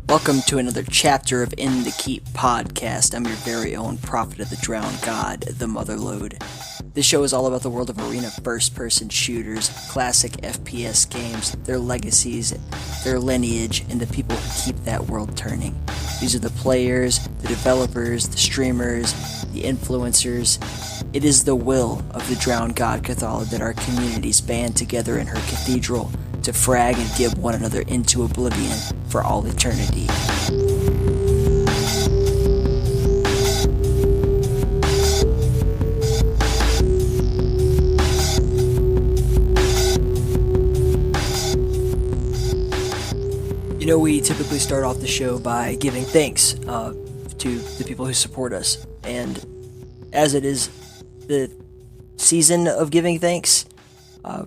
Welcome to another chapter of In the Keep podcast. I'm your very own prophet of the drowned god, the Motherlode. This show is all about the world of arena first-person shooters, classic FPS games, their legacies, their lineage, and the people who keep that world turning. These are the players, the developers, the streamers, the influencers. It is the will of the drowned god Cathala that our communities band together in her cathedral to frag and give one another into oblivion for all eternity. You know, we typically start off the show by giving thanks to the people who support us, and as it is the season of giving thanks,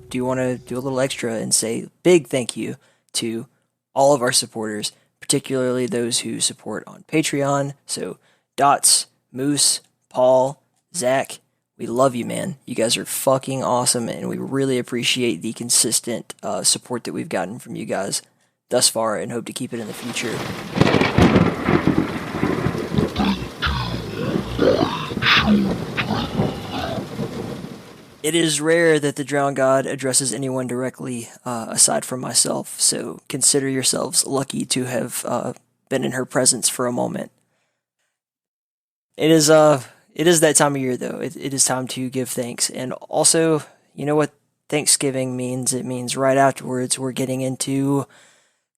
do you want to do a little extra and say big thank you to all of our supporters, particularly those who support on Patreon? So Dots, Moose, Paul, Zach, we love you, man. You guys are fucking awesome, and we really appreciate the consistent support that we've gotten from you guys thus far and hope to keep it in the future. It is rare that the Drowned God addresses anyone directly, aside from myself, so consider yourselves lucky to have been in her presence for a moment. It is that time of year, though. It is time to give thanks, and also, you know what Thanksgiving means? It means right afterwards we're getting into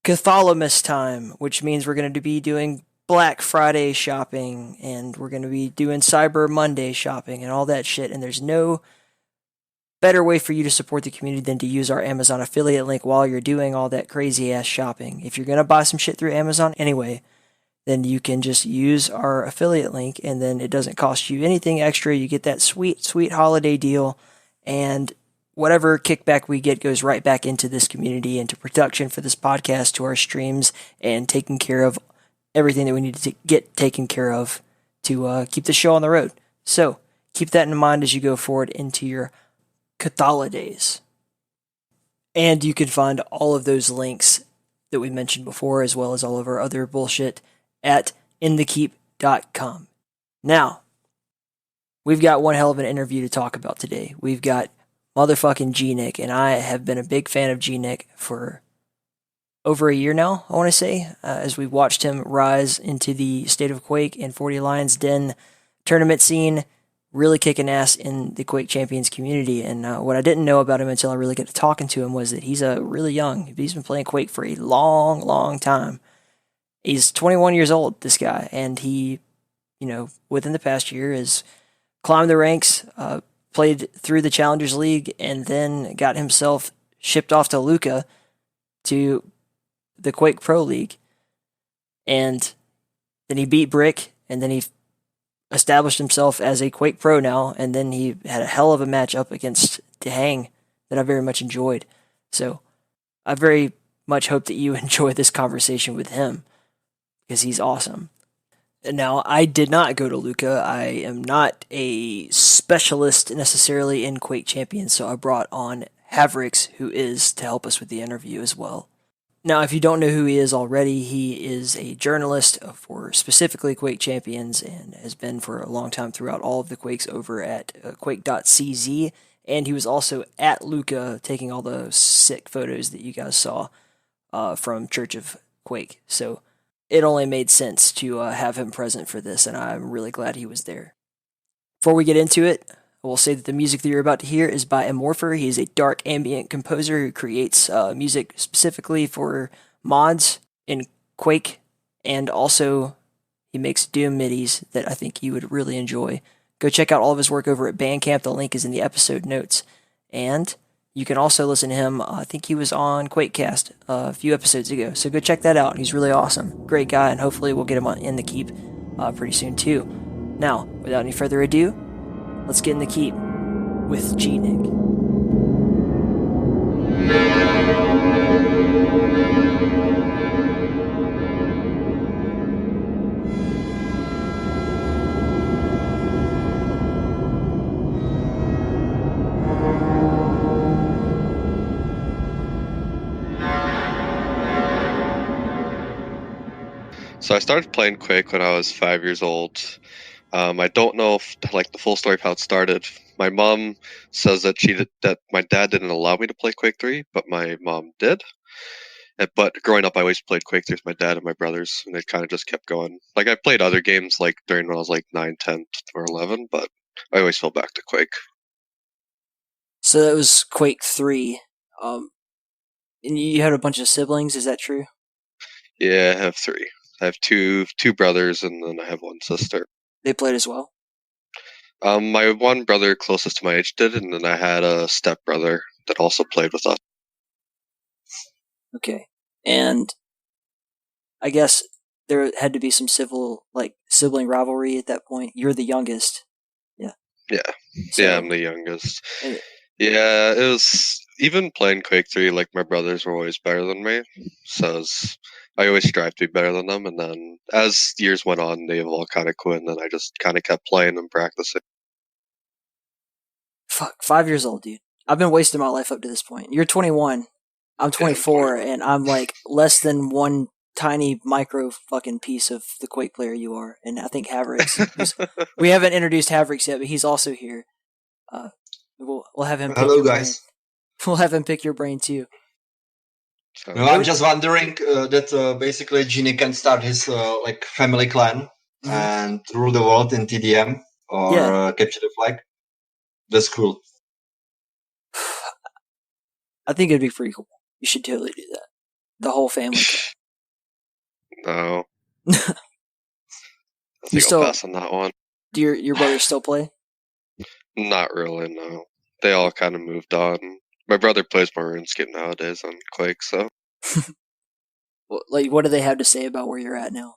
Cathalamus time, which means we're going to be doing Black Friday shopping, and we're going to be doing Cyber Monday shopping, and all that shit, and there's no better way for you to support the community than to use our Amazon affiliate link while you're doing all that crazy ass shopping. If you're going to buy some shit through Amazon anyway, then you can just use our affiliate link, and then it doesn't cost you anything extra. You get that sweet, sweet holiday deal, and whatever kickback we get goes right back into this community, into production for this podcast, to our streams, and taking care of everything that we need to get taken care of to keep the show on the road. So keep that in mind as you go forward into your Cathala days. And you can find all of those links that we mentioned before, as well as all of our other bullshit, at inthekeep.com. Now, we've got one hell of an interview to talk about today. We've got motherfucking GNiK, and I have been a big fan of GNiK for over a year now, I want to say, as we watched him rise into the State of Quake and 40 Lions Den tournament scene, really kicking ass in the Quake Champions community. And what I didn't know about him until I really got to talking to him was that he's really young. He's been playing Quake for a long, long time. He's 21 years old, this guy, and he, within the past year has climbed the ranks, played through the Challengers League, and then got himself shipped off to Lucca to the Quake Pro League. And then he beat Brick, and then he established himself as a Quake Pro now, and then he had a hell of a match up against Dehang that I very much enjoyed. So I very much hope that you enjoy this conversation with him, because he's awesome. Now, I did not go to Lucca. I am not a specialist necessarily in Quake Champions, so I brought on Havrix, who is to help us with the interview as well. Now, if you don't know who he is already, he is a journalist for specifically Quake Champions and has been for a long time throughout all of the Quakes over at Quake.cz, and he was also at Lucca taking all the sick photos that you guys saw from Church of Quake. So it only made sense to have him present for this, and I'm really glad he was there. Before we get into it, I will say that the music that you're about to hear is by Immorpher. He is a dark ambient composer who creates music specifically for mods in Quake, and also he makes Doom midis that I think you would really enjoy. Go check out all of his work over at Bandcamp. The link is in the episode notes. And you can also listen to him. I think he was on QuakeCast a few episodes ago, so go check that out. He's really awesome. Great guy, and hopefully we'll get him in the Keep pretty soon too. Now, without any further ado, let's get in the Keep with GNiK. So I started playing Quake when I was 5 years old. I don't know if like the full story of how it started. My mom says that that my dad didn't allow me to play Quake 3, but my mom did. But growing up, I always played Quake 3 with my dad and my brothers, and it kind of just kept going. Like I played other games like during when I was like 9, 10, or 11, but I always fell back to Quake. So that was Quake 3. And you had a bunch of siblings, is that true? Yeah, I have three. I have two brothers, and then I have one sister. They played as well? My one brother closest to my age did, and then I had a step brother that also played with us. Okay. And I guess there had to be some sibling rivalry at that point. You're the youngest. Yeah. Yeah, yeah, I'm So, the youngest. uh, Yeah, it was even playing Quake 3. Like my brothers were always better than me, so I always strive to be better than them. And then as years went on, they've all kind of quit, and then I just kind of kept playing and practicing. fuck, 5 years old, dude. I've been wasting my life up to this point. You're 21. I'm Yeah, I'm 24, 21. and I'm like less than one tiny micro fucking piece of the Quake player you are. And I think Havericks, we haven't introduced Havericks yet, but he's also here. Uh, we'll have him pick Hello, your brain. guys. We'll have him pick your brain too. Sounds I'm good. just wondering that basically GNiK can start his like family clan Mhm. and rule the world in TDM or Yeah, capture the flag. That's cool. I think it'd be pretty cool. You should totally do that. The whole family. No, You I think I'll still pass on that one. do your brothers still play? Not really, no. They all kind of moved on. My brother plays more RuneScape nowadays on Quake, so. Like, what do they have to say about where you're at now?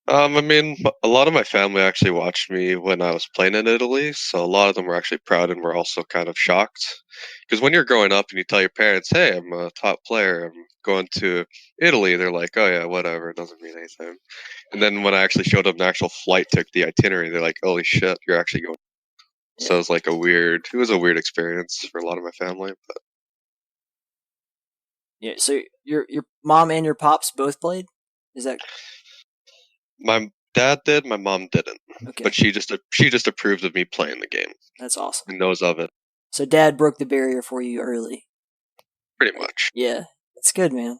I mean, a lot of my family actually watched me when I was playing in Italy, so a lot of them were actually proud and were also kind of shocked. Because when you're growing up and you tell your parents, hey, I'm a top player, I'm going to Italy, they're like, oh yeah, whatever, it doesn't mean anything. And then when I actually showed them the actual flight ticket, the itinerary, they're like, holy shit, you're actually going. So Yeah, it was like it was a weird experience for a lot of my family. But yeah. So your mom and your pops both played? Is that my dad did, my mom didn't. okay? But she just approved of me playing the game That's awesome. and knows of it, So dad broke the barrier for you early. pretty much. Yeah, that's good, man.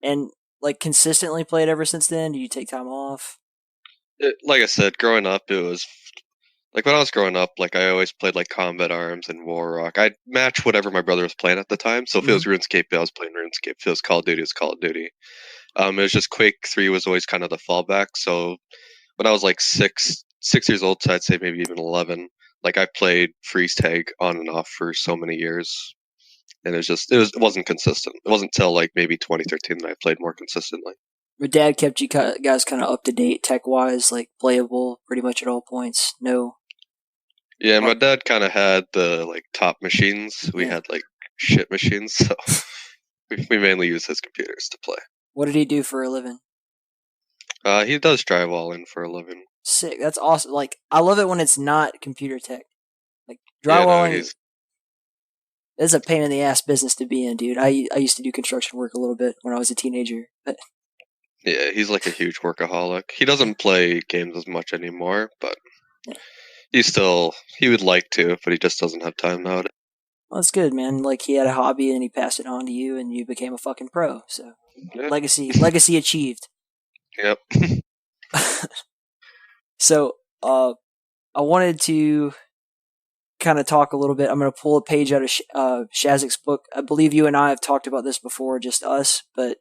And like consistently played ever since then. Do you take time off? Like I said, growing up, it was like when I was growing up, like I always played like Combat Arms and War Rock. I'd match whatever my brother was playing at the time. So if it Mm-hmm. was RuneScape, I was playing RuneScape. If it was Call of Duty, it was Call of Duty. It was just Quake 3 was always kind of the fallback. So when I was like 6 years old, so I'd say maybe even 11, like I played freeze tag on and off for so many years. And it wasn't consistent. It wasn't until like maybe 2013 that I played more consistently. Your dad kept you guys kind of up to date tech wise, like playable pretty much at all points. No, Yeah, my like dad kind of had the like top machines. We yeah. had like shit machines, so we mainly use his computers to play. What did he do for a living? He does drywalling for a living. Sick. That's awesome. Like I love it when it's not computer tech. Like Yeah, no, drywalling is a pain in the ass business to be in, dude. I used to do construction work a little bit when I was a teenager, but he's like a huge workaholic. He doesn't play games as much anymore, but yeah. he would like to, but he just doesn't have time nowadays. Well, that's good, man. Like he had a hobby and he passed it on to you, and you became a fucking pro. So Yeah, legacy achieved. yep. So I wanted to kind of talk a little bit. I'm going to pull a page out of Shazik's book. I believe you and I have talked about this before, just us, but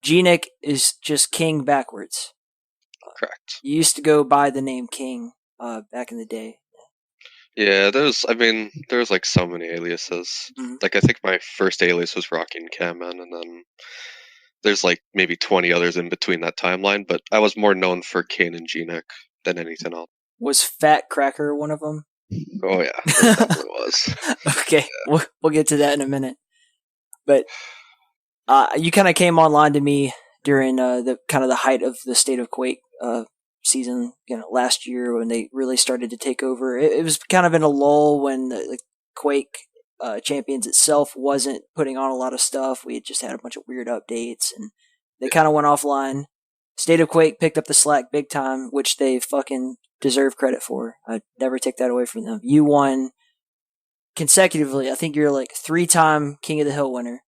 GNiK is just King backwards. Correct. You used to go by the name King back in the day. Yeah, there's like so many aliases. Mm-hmm. Like I think my first alias was Rockin' Kamen, and then there's like maybe 20 others in between that timeline, but I was more known for Kane and GNiK than anything else. Was Fat Cracker one of them? Oh yeah, it definitely was. Okay, we'll get to that in a minute. But you kind of came online to me during the kind of the height of the State of Quake season, last year when they really started to take over. It was kind of in a lull when the Quake Champions itself wasn't putting on a lot of stuff. We had just had a bunch of weird updates, and they kind of went offline. State of Quake picked up the slack big time, which they fucking deserve credit for. I never take that away from them. You won consecutively. I think you're like 3-time King of the Hill winner,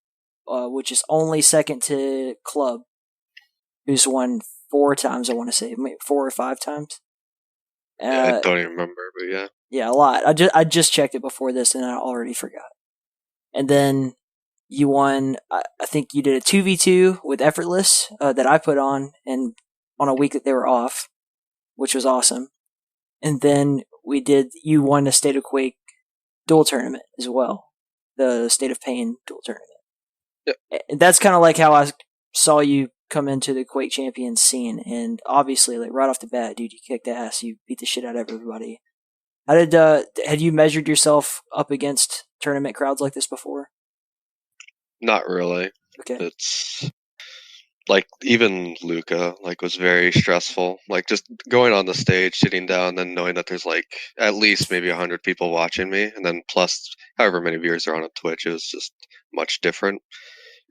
which is only second to Club, who's won 4 times. I want to say 4 or 5 times. I don't even remember, but yeah. Yeah, a lot. I just checked it before this, and I already forgot. And then you won. I think you did a 2v2 with Effortless that I put on, and on a week that they were off, which was awesome. And then you won the State of Quake duel tournament as well, the State of Pain duel tournament. Yep. And that's kind of like how I saw you come into the Quake Champions scene, and obviously, like right off the bat, dude, you kicked ass. You beat the shit out of everybody. How did had you measured yourself up against tournament crowds like this before? Not really. Okay. It's like even Lucca was very stressful. Like just going on the stage, sitting down, then knowing that there's like at least maybe 100 people watching me, and then plus however many viewers are on Twitch, it was just much different.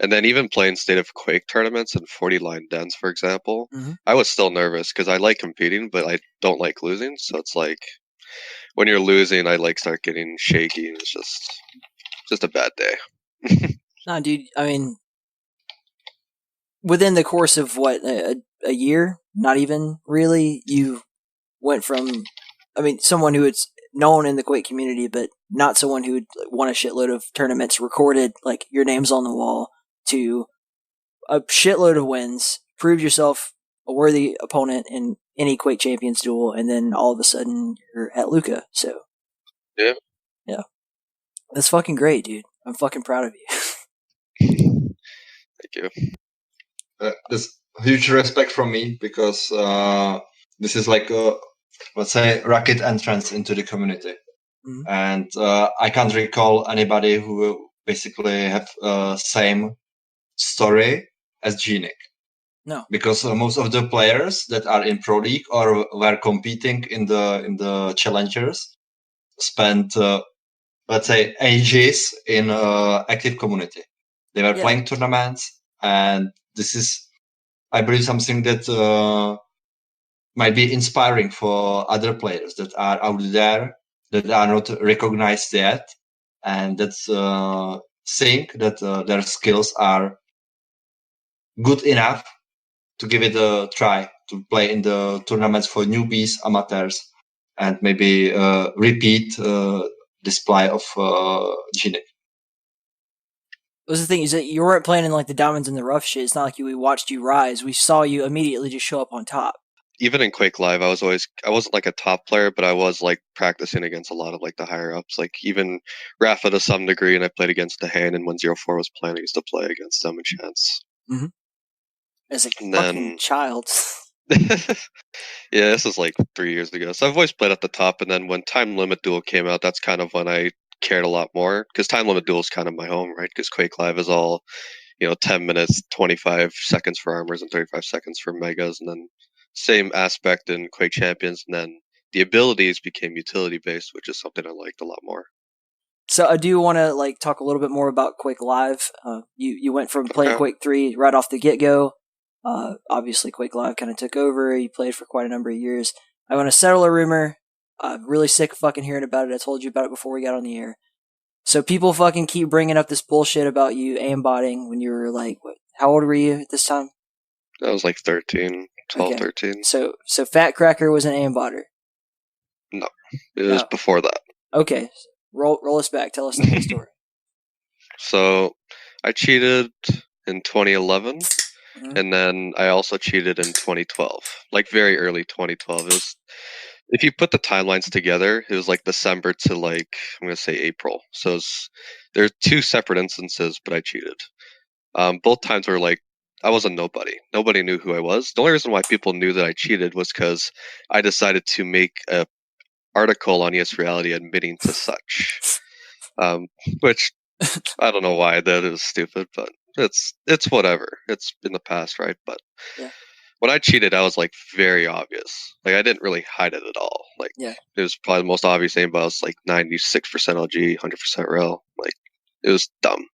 And then even playing State of Quake tournaments and 40-line dens, for example, I was still nervous because I like competing, but I don't like losing. So it's like when you're losing, I start getting shaky, and it's just a bad day. No, dude. I mean, within the course of what a year, not even really, you went from, I mean, someone who is known in the Quake community, but not someone who would won a shitload of tournaments, recorded like your name's on the wall, to a shitload of wins, proved yourself a worthy opponent in any Quake Champions duel, and then all of a sudden you're at Lucca. So yeah, that's fucking great, dude. I'm fucking proud of you. Thank you. There's huge respect from me because this is like a, let's say, rocket entrance into the community. Mm-hmm. And I can't recall anybody who basically have same story as GNiK. No, because most of the players that are in Pro League or were competing in the challengers spent, let's say, ages in active community. They were playing tournaments, and this is, I believe, something that might be inspiring for other players that are out there that are not recognized yet, and that's think that their skills are good enough to give it a try, to play in the tournaments for newbies, amateurs, and maybe repeat display of GNiK. Was the thing is that you weren't playing in like the diamonds in the rough shit. It's not like we watched you rise. We saw you immediately just show up on top. Even in Quake Live, I wasn't like a top player, but I was like practicing against a lot of like the higher ups, like even Rafa to some degree, and I played against Dehane, and when 04 was playing, I used to play against them and Chance. Mm-hmm. As a fucking child. Yeah, this was like 3 years ago. So I've always played at the top, and then when Time Limit Duel came out, that's kind of when I cared a lot more, because Time Limit Duel is kind of my home, right? Because Quake Live is all, 10 minutes, 25 seconds for armors and 35 seconds for megas, and then same aspect in Quake Champions, and then the abilities became utility based, which is something I liked a lot more. So I do want to talk a little bit more about Quake Live. You went from playing Quake 3 right off the get go. Obviously, Quake Live kind of took over. You played for quite a number of years. I want to settle a rumor. I'm really sick of fucking hearing about it. I told you about it before we got on the air. So people fucking keep bringing up this bullshit about you aimbotting when you were like, what? How old were you at this time? I was like 13, 12, okay. 13. So Fat Cracker was an aimbotter? No, it was before that. Okay, roll us back. Tell us the whole story. So I cheated in 2011. And then I also cheated in 2012, like very early 2012. It was, if you put the timelines together, it was like December to like, I'm going to say April. So there are 2 separate instances, but I cheated. Both times were like, I was a nobody. Nobody knew who I was. The only reason why people knew that I cheated was because I decided to make an article on ES Reality admitting to such, which I don't know why that is stupid, but it's whatever. It's in the past, right? But when I cheated, I was like very obvious. Like I didn't really hide it at all. Like it was probably the most obvious thing, but I was like 96% OG, 100% real. Like it was dumb.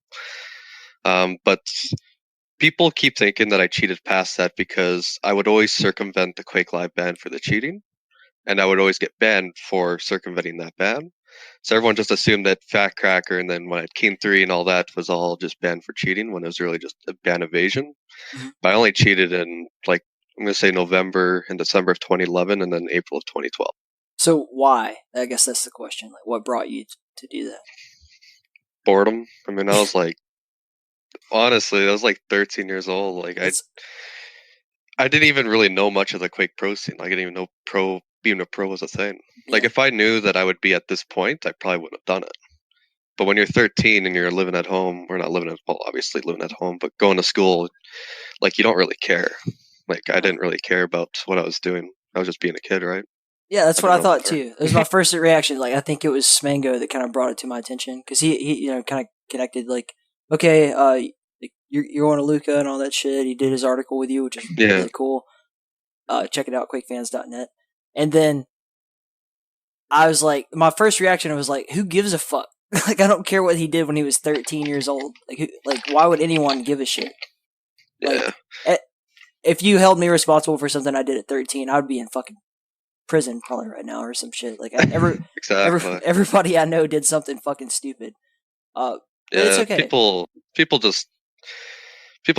But people keep thinking that I cheated past that because I would always circumvent the Quake Live ban for the cheating, and I would always get banned for circumventing that ban. So everyone just assumed that Fat Cracker and then when I had Keen 3 and all that was all just banned for cheating when it was really just a ban evasion. Mm-hmm. But I only cheated in, like, I'm going to say November and December of 2011 and then April of 2012. So why? I guess that's the question. Like, what brought you to do that? Boredom. I mean, I was like, honestly, I was like 13 years old. Like, I didn't even really know much of the Quake Pro scene. Like, I didn't even know being a pro was a thing. Yeah. Like, if I knew that I would be at this point, I probably wouldn't have done it. But when you're 13 and you're living at home, or not living at, well, obviously living at home, but going to school, like, you don't really care. Like, I didn't really care about what I was doing. I was just being a kid, right? Yeah, that's what I thought better. too. It was my first reaction. Like, I think it was Smango that kind of brought it to my attention because he kind of connected. Like, okay, you're going to Lucca and all that shit. He did his article with you, which is really cool. Check it out, quakefans.net. And then I was like, my first reaction was like, who gives a fuck? Like, I don't care what he did when he was 13 years old. Like, why would anyone give a shit? Like, if you held me responsible for something I did at 13, I would be in fucking prison probably right now or some shit. Like, Exactly. everybody I know did something fucking stupid. But it's okay. People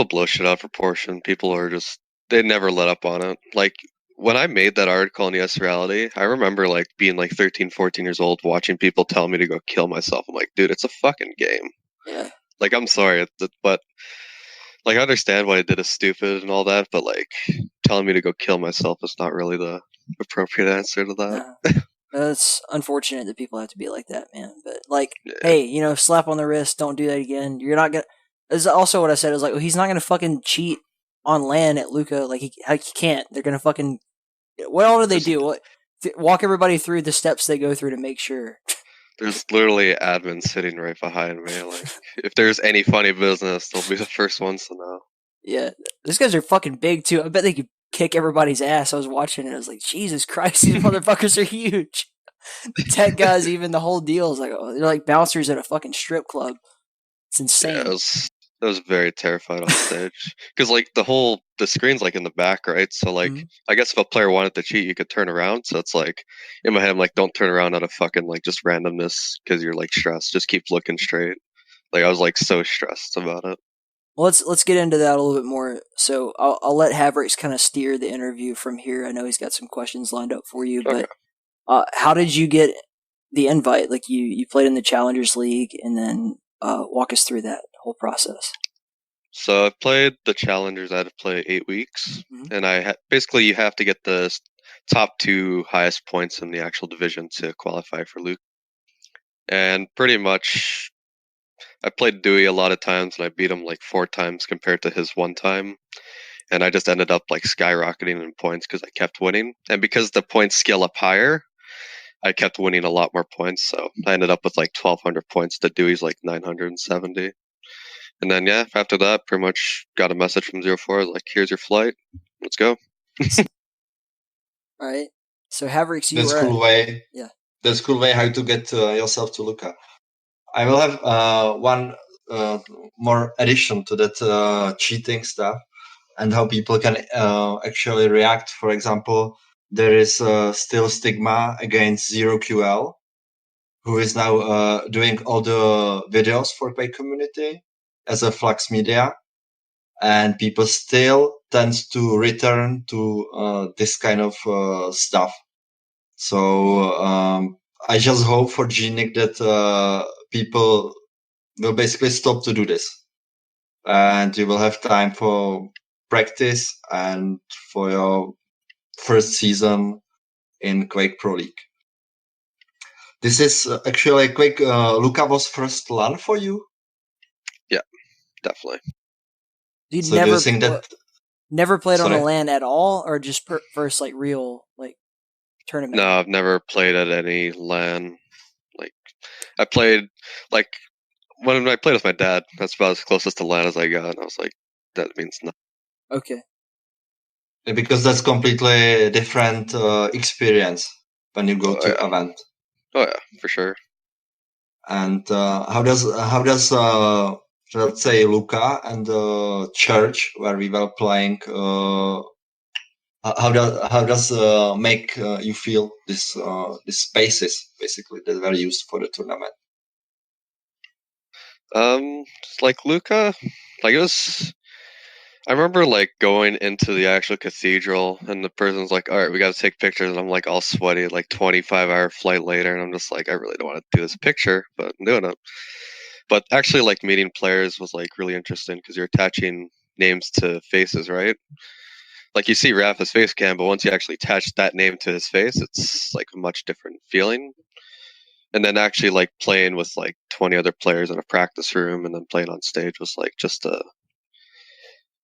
blow shit out of proportion. People are just, they never let up on it. Like, when I made that article on Yes Reality, I remember like being like 13, 14 years old, watching people tell me to go kill myself. I'm like, dude, it's a fucking game. Yeah. Like, I'm sorry, but like, I understand why I did is stupid and all that, but like, telling me to go kill myself is not really the appropriate answer to that. No. It's unfortunate that people have to be like that, man. But like, hey, slap on the wrist, don't do that again. You're not gonna. This is also what I said. Is like, well, he's not gonna fucking cheat on LAN at Lucca. Like, he can't. They're gonna fucking. What all do they do? Walk everybody through the steps they go through to make sure. There's literally admins sitting right behind me. Like, if there's any funny business, they'll be the first ones to know. Yeah, these guys are fucking big too. I bet they could kick everybody's ass. I was watching it. I was like, Jesus Christ, these motherfuckers are huge. The tech guys, even the whole deal is like, they're like bouncers at a fucking strip club. It's insane. Yeah, I was very terrified on stage because like the screen's like in the back, right? So like, I guess if a player wanted to cheat, you could turn around. So it's like in my head, I'm like, don't turn around out of fucking like just randomness because you're like stressed. Just keep looking straight. Like, I was like so stressed about it. Well, let's get into that a little bit more. So I'll let Havrix kind of steer the interview from here. I know he's got some questions lined up for you, but how did you get the invite? Like, you played in the Challengers League, and then walk us through that whole process. So I played the Challengers. I had to play 8 weeks, and basically you have to get the top 2 highest points in the actual division to qualify for Lucca. And pretty much, I played Dewey a lot of times, and I beat him like 4 times compared to his 1 time. And I just ended up like skyrocketing in points because I kept winning. And because the points scale up higher, I kept winning a lot more points. So I ended up with like 1,200 points to Dewey's like 970. And then, after that, pretty much got a message from 04, like, here's your flight. Let's go. All right. So, Havrix, that's cool way. Yeah. That's cool way how to get yourself to Lucca. I will have one more addition to that cheating stuff and how people can actually react. For example, there is still stigma against ZeroQL, who is now doing all the videos for Quake community as a Flux Media, and people still tends to return to this kind of stuff. So I just hope for GNiK that people will basically stop to do this, and you will have time for practice and for your first season in Quake Pro League. This is actually Quake. Lucca was first LAN for you? Yeah, definitely. You so do you think that never played on a LAN at all, or just first like real like tournament? No, I've never played at any LAN. Like, I played like when I played with my dad. That's about as closest to LAN as I got. And I was like, that means nothing. Okay. Because that's completely different experience when you go to event. Oh yeah, for sure. And how does let's say Lucca and the church where we were playing. How does make you feel this these spaces basically that were used for the tournament? Like Lucca, like it was. I remember like going into the actual cathedral, and the person's like, "All right, we got to take pictures," and I'm like all sweaty, like 25-hour flight later, and I'm just like, I really don't want to do this picture, but I'm doing it. But actually, like meeting players was like really interesting because you're attaching names to faces, right? Like you see Rafa's face cam, but once you actually attach that name to his face, it's like a much different feeling. And then actually like playing with like 20 other players in a practice room and then playing on stage was like just a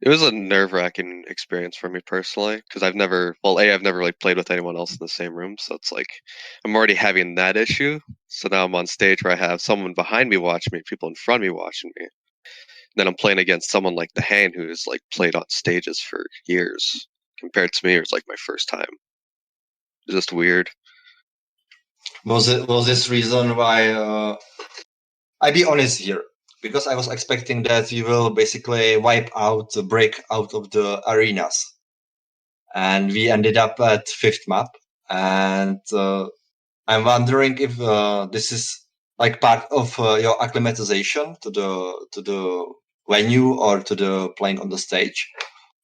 it was a nerve-wracking experience for me personally because I've never I've never like played with anyone else in the same room, so it's like I'm already having that issue. So now I'm on stage where I have someone behind me watching me, people in front of me watching me. Then I'm playing against someone like the Hane who's like played on stages for years. Compared to me, it was like my first time. It's just weird. Was this reason why? I be honest here, because I was expecting that you will basically wipe out, break out of the arenas, and we ended up at fifth map, and I'm wondering if this is like part of your acclimatization to the venue or to the playing on the stage,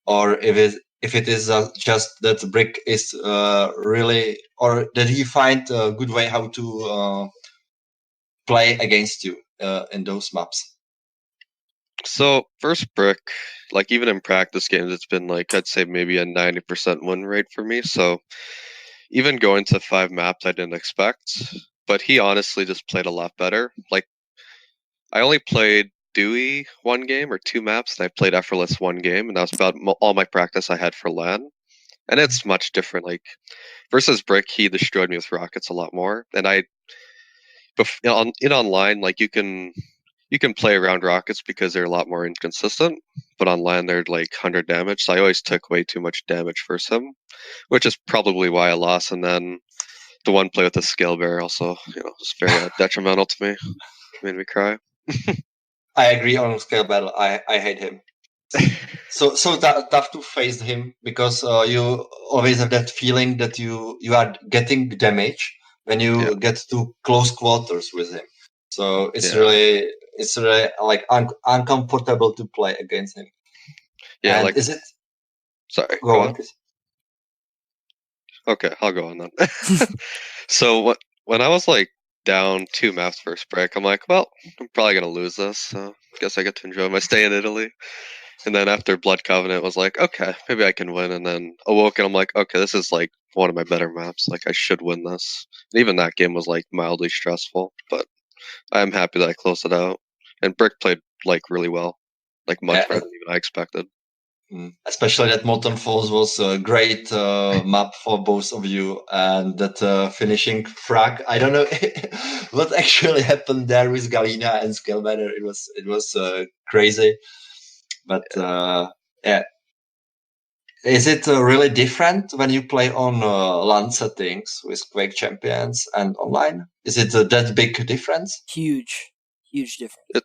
or if it is just that brick is really, or did you find a good way how to play against you in those maps? So first brick, like even in practice games, it's been like I'd say maybe a 90% win rate for me. So even going to 5 maps, I didn't expect. But he honestly just played a lot better. Like I only played Dewey 1 game or 2 maps, and I played Effortless 1 game, and that was about all my practice I had for LAN. And it's much different. Like versus brick, he destroyed me with rockets a lot more. And in online, like you can play around rockets because they're a lot more inconsistent, but on land they're like 100 damage. So I always took way too much damage versus him, which is probably why I lost. And then the one play with the scale bear also, was very detrimental to me. Made me cry. I agree on scale battle. I hate him. So tough to face him because you always have that feeling that you are getting damage when Yeah, you get to close quarters with him. So yeah, it's really like uncomfortable to play against him. yeah. And Like, is it? sorry, Go go on, on. please. Okay, I'll go on then. So when I was like down 2 maps first break, I'm like, well, I'm probably gonna lose this. So I guess I get to enjoy my stay in Italy. And then after Blood Covenant was like, okay, maybe I can win. And then Awoke, and I'm like, okay, this is like one of my better maps. Like I should win this. And even that game was like mildly stressful, but I'm happy that I closed it out. And Brick played like really well, like much better than even I expected. Especially that Molten Falls was a great map for both of you, and that finishing frag. I don't know what actually happened there with Galina and Scalebatter. It was crazy, but yeah. Is it really different when you play on LAN settings with Quake Champions and online? Is it that big difference? Huge difference.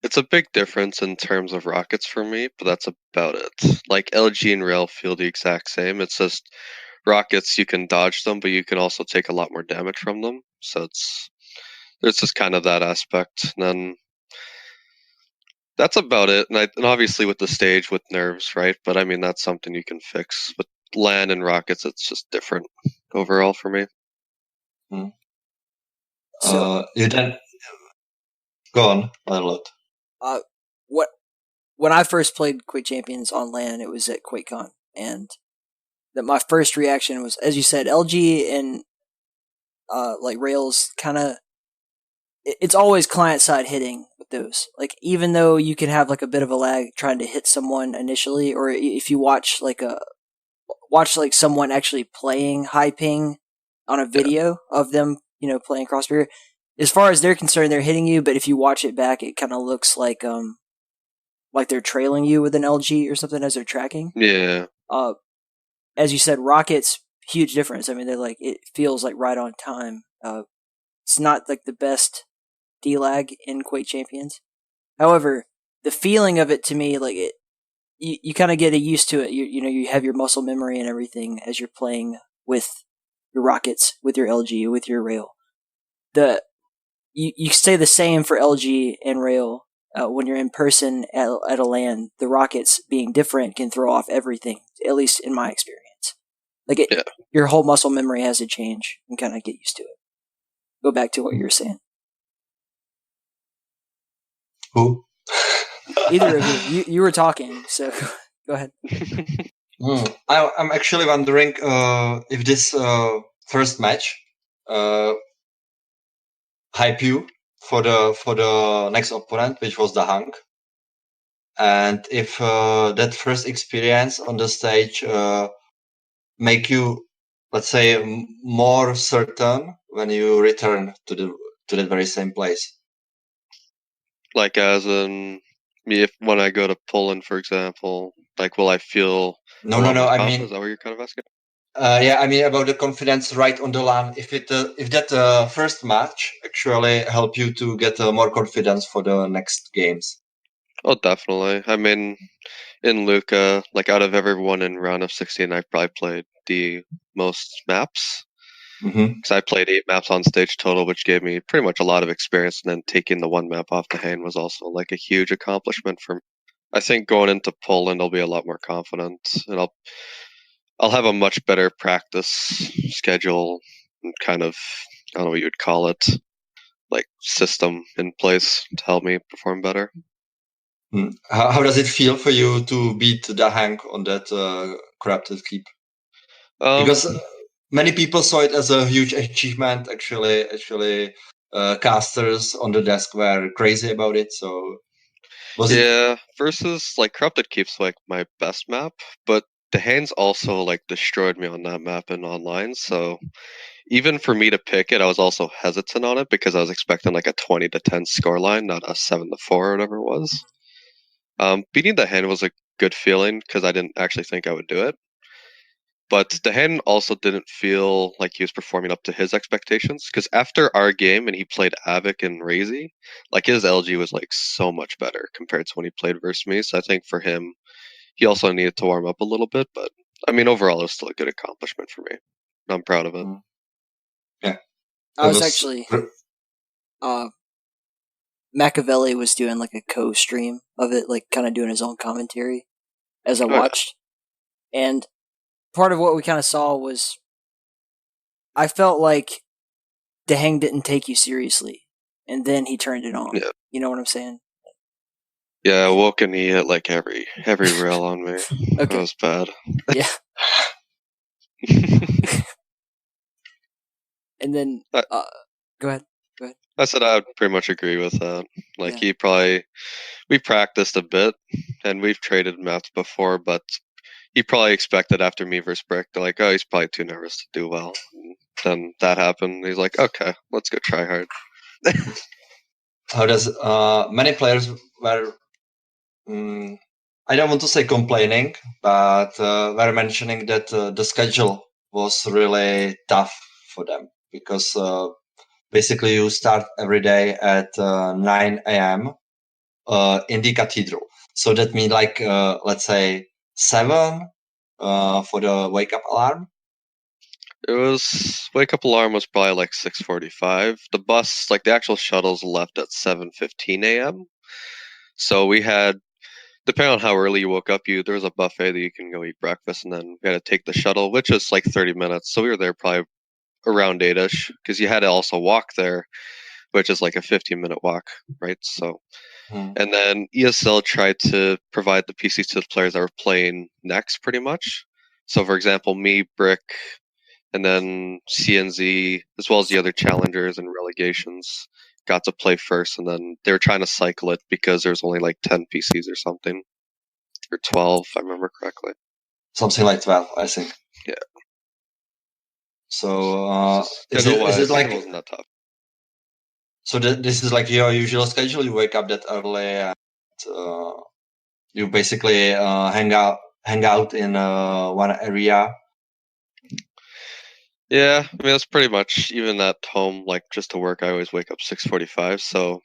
It's a big difference in terms of rockets for me, but that's about it. Like LG and Rail feel the exact same. It's just rockets you can dodge them, but you can also take a lot more damage from them. So there's just kind of that aspect. And then that's about it. And obviously with the stage with nerves, right? But I mean that's something you can fix. With land and rockets, it's just different overall for me. Hmm. So, You then go on, Marlot. what when I first played Quake Champions on LAN, it was at QuakeCon, and that my first reaction was, as you said, LG and like Rails kind of. It's always client side hitting with those. Like even though you can have like a bit of a lag trying to hit someone initially, or if you watch like someone actually playing high ping on a Yeah. video of them, playing Crossfire. As far as they're concerned, they're hitting you, but if you watch it back, it kind of looks like they're trailing you with an LG or something as they're tracking. Yeah. As you said, rockets, huge difference. I mean, they're like it feels like right on time. It's not like the best D-lag in Quake Champions. However, the feeling of it to me, like you kind of get used to it. You have your muscle memory and everything as you're playing with your rockets, with your LG, with your rail. You stay the same for LG and rail. When you're in person at a LAN, the rockets being different can throw off everything, at least in my experience. Like your whole muscle memory has to change and kind of get used to it. Go back to what you were saying. Who? Either of you. You were talking, so go ahead. I'm actually wondering if this first match hype you for the next opponent, which was the Hunk, and if that first experience on the stage make you, let's say, more certain when you return to that very same place. Like as in me, when I go to Poland, for example, like will I feel No. I I mean, is that what you're kind of asking? Yeah, I mean about the confidence right on the LAN. If that first match actually help you to get more confidence for the next games. Oh, definitely. I mean, in Lucca, like out of everyone in round of 16, I've probably played the most maps. Because I played 8 maps on stage total, which gave me pretty much a lot of experience. And then taking the one map off the hand was also like a huge accomplishment for me. I think going into Poland, I'll be a lot more confident, and I'll have a much better practice schedule and kind of, I don't know what you would call it, like system in place to help me perform better. How does it feel for you to beat the Hank on that corrupted keep? Because many people saw it as a huge achievement. Actually, casters on the desk were crazy about it. So versus like corrupted keeps like my best map, but the hands also like destroyed me on that map and online. So even for me to pick it, I was also hesitant on it because I was expecting like a 20-10 scoreline, not a 7-4 or whatever it was. Beating the hand was a good feeling because I didn't actually think I would do it. But the hand also didn't feel like he was performing up to his expectations because after our game and he played Avic and Razy, like his LG was like so much better compared to when he played versus me. So I think for him, he also needed to warm up a little bit. But I mean, overall, it was still a good accomplishment for me. I'm proud of it. Yeah, I was actually Machiavelli was doing like a co-stream of it, like kind of doing his own commentary as I watched. And part of what we kind of saw was I felt like Dehang didn't take you seriously, and then he turned it on. Yeah. You know what I'm saying? Yeah, Woken he hit like every rail on me. Okay. That was bad. Yeah. And then go ahead. I said I would pretty much agree with that. Like we practiced a bit, and we've traded maps before, but he probably expected after me versus Brick, like, oh, he's probably too nervous to do well. And then that happened. He's like, okay, let's go try hard. How does many players were, I don't want to say complaining, but were mentioning that the schedule was really tough for them because basically you start every day at 9 a.m. In the cathedral. So that means like, let's say 7 for the wake up alarm. It was wake up alarm was probably like 6:45. The bus, like the actual shuttles, left at 7:15 a.m. So we had, depending on how early you woke up, there was a buffet that you can go eat breakfast, and then we had to take the shuttle, which is like 30 minutes. So we were there probably around 8ish because you had to also walk there, which is like a 15-minute walk, right? So, and then ESL tried to provide the PCs to the players that were playing next, pretty much. So, for example, me, Brick, and then CNZ, as well as the other challengers and relegations, got to play first, and then they were trying to cycle it because there's only like 10 PCs or something, or 12, if I remember correctly. Something like 12, I think. Yeah. So is it like, it wasn't that tough. So this is like your usual schedule? You wake up that early and you basically hang out in one area. Yeah, I mean that's pretty much, even at home, like just to work, I always wake up 6:45. So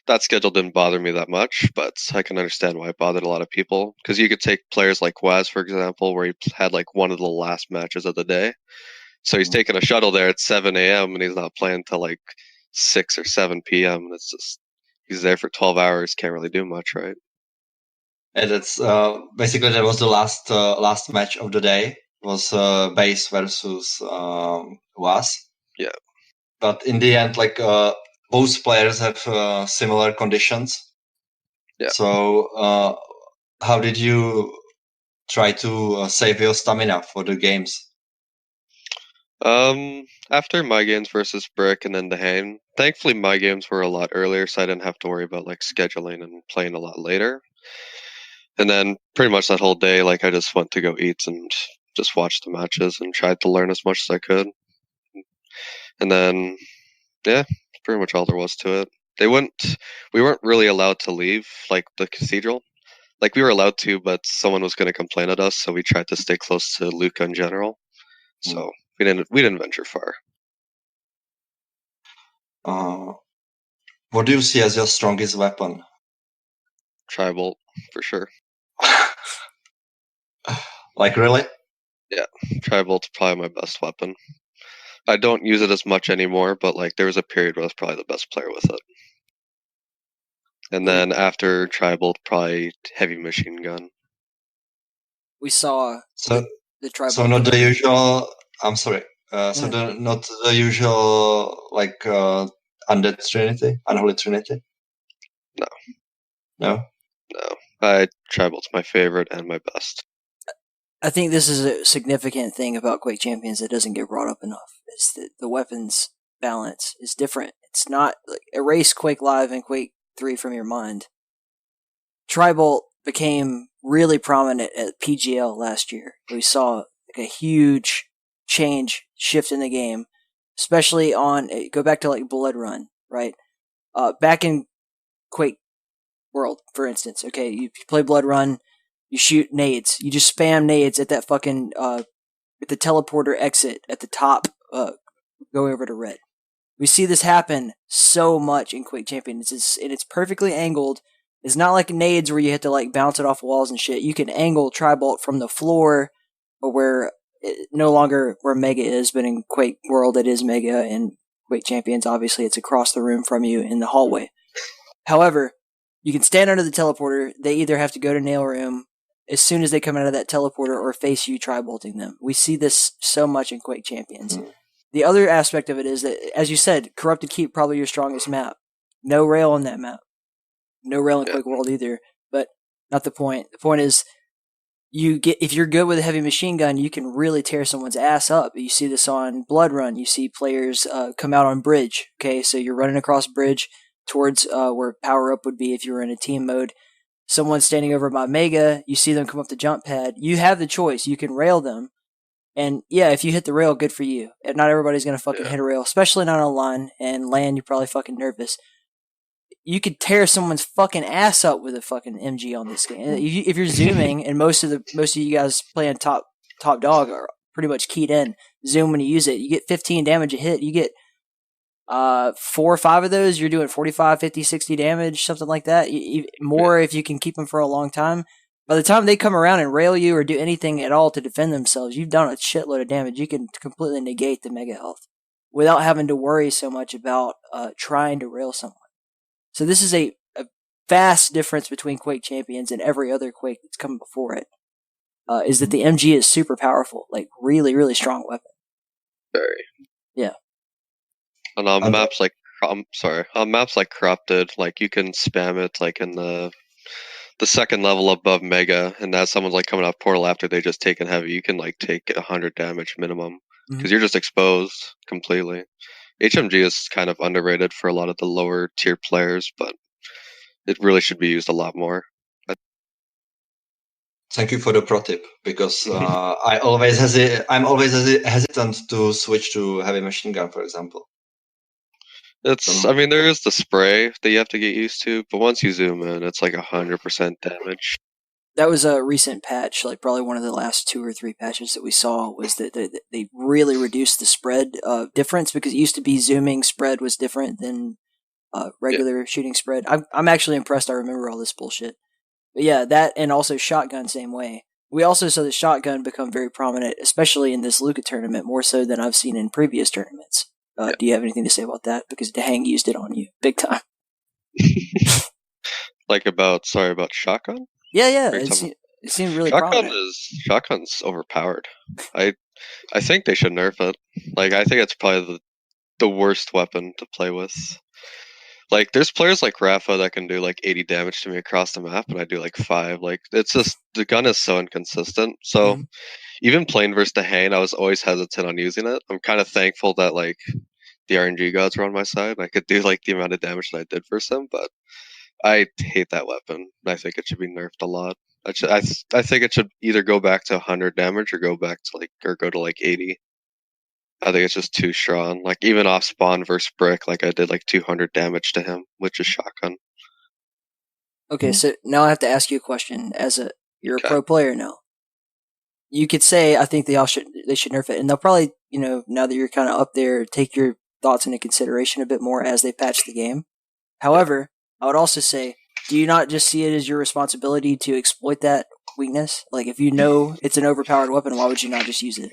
that schedule didn't bother me that much, but I can understand why it bothered a lot of people. Because you could take players like Waz, for example, where he had like one of the last matches of the day. So he's taking a shuttle there at 7 a.m. and he's not playing till like 6 or 7 p.m. And it's just, he's there for 12 hours, can't really do much, right? And it's basically that was the last match of the day. It was Base versus Was. Yeah. But in the end, like both players have similar conditions. Yeah. So how did you try to save your stamina for the games? After my games versus Brick and then the Hane, thankfully my games were a lot earlier, so I didn't have to worry about like scheduling and playing a lot later. And then pretty much that whole day, like I just went to go eat and just watched the matches and tried to learn as much as I could. And then, yeah, pretty much all there was to it. We weren't really allowed to leave like the cathedral. Like we were allowed to, but someone was going to complain at us, so we tried to stay close to Lucca in general. So we didn't venture far. What do you see as your strongest weapon? Tri-bolt, for sure. Like really? Yeah, Tri-bolt's probably my best weapon. I don't use it as much anymore, but like there was a period where I was probably the best player with it. And then after Tri-bolt, probably heavy machine gun. We saw the Tri-bolt. So not the usual. I'm sorry. Not the usual like undead trinity, unholy trinity. No. Tri-bolt's my favorite and my best. I think this is a significant thing about Quake Champions that doesn't get brought up enough. Is that the weapons balance is different. It's not like erase Quake Live and Quake 3 from your mind. Tri-bolt became really prominent at PGL last year. We saw like a huge shift in the game, especially on go back to like Blood Run, right? Back in Quake World, for instance. Okay, you play Blood Run, you shoot nades, you just spam nades at that fucking at the teleporter exit at the top, going over to red. We see this happen so much in Quake Champions. It's perfectly angled. It's not like nades where you have to like bounce it off walls and shit. You can angle Tri-bolt from the floor, or where no longer where Mega is, but in Quake World it is Mega, and Quake Champions obviously it's across the room from you in the hallway. However, you can stand under the teleporter. They either have to go to nail room as soon as they come out of that teleporter or face you Tri-bolting them. We see this so much in Quake Champions. The other aspect of it is that, as you said, Corrupted Keep probably your strongest map. No rail on that map. No rail in Quake World either, but not the point. The point is, if you're good with a heavy machine gun, you can really tear someone's ass up. You see this on Blood Run. You see players come out on bridge. Okay, so you're running across bridge towards where power up would be if you were in a team mode. Someone's standing over by Mega. You see them come up the jump pad. You have the choice. You can rail them. And yeah, if you hit the rail, good for you. And not everybody's going to fucking hit a rail, especially not on line. And land, you're probably fucking nervous. You could tear someone's fucking ass up with a fucking MG on this game. If you're zooming, and most of you guys playing top dog are pretty much keyed in, zoom when you use it. You get 15 damage a hit. You get 4 or 5 of those, you're doing 45, 50, 60 damage, something like that. More if you can keep them for a long time. By the time they come around and rail you or do anything at all to defend themselves, you've done a shitload of damage. You can completely negate the mega health without having to worry so much about trying to rail someone. So this is a vast difference between Quake Champions and every other Quake that's come before it. Is that the MG is super powerful, like really, really strong weapon. Very. Yeah. And on maps like Corrupted, like you can spam it like in the second level above Mega, and as someone's like coming off Portal after they just taken heavy, you can like take 100 damage minimum because you're just exposed completely. HMG is kind of underrated for a lot of the lower tier players, but it really should be used a lot more. Thank you for the pro tip, because I'm always hesitant to switch to heavy machine gun, for example. I mean, there is the spray that you have to get used to, but once you zoom in, it's like 100% damage. That was a recent patch, like probably one of the last 2 or 3 patches that we saw, was that they really reduced the spread difference, because it used to be zooming spread was different than regular shooting spread. I'm actually impressed I remember all this bullshit. But yeah, that and also shotgun, same way. We also saw the shotgun become very prominent, especially in this Lucca tournament, more so than I've seen in previous tournaments. Do you have anything to say about that? Because Dahang used it on you, big time. About shotgun? Yeah, it seemed really prominent. Shotgun's overpowered. I think they should nerf it. I think it's probably the worst weapon to play with. There's players like Rafa that can do 80 damage to me across the map, and I do 5. It's just the gun is so inconsistent. So even playing versus the Hane, I was always hesitant on using it. I'm kind of thankful that the RNG gods were on my side. I could do the amount of damage that I did versus them, but I hate that weapon. I think it should be nerfed a lot. I think it should either go back to 100 damage or go back to go to 80. I think it's just too strong. Even off spawn versus brick, I did 200 damage to him, which is shotgun. Okay, so now I have to ask you a question. You're a pro player now. You could say I think they should nerf it, and they'll probably now that you're kind of up there, take your thoughts into consideration a bit more as they patch the game. However, I would also say, do you not just see it as your responsibility to exploit that weakness? If you know it's an overpowered weapon, why would you not just use it?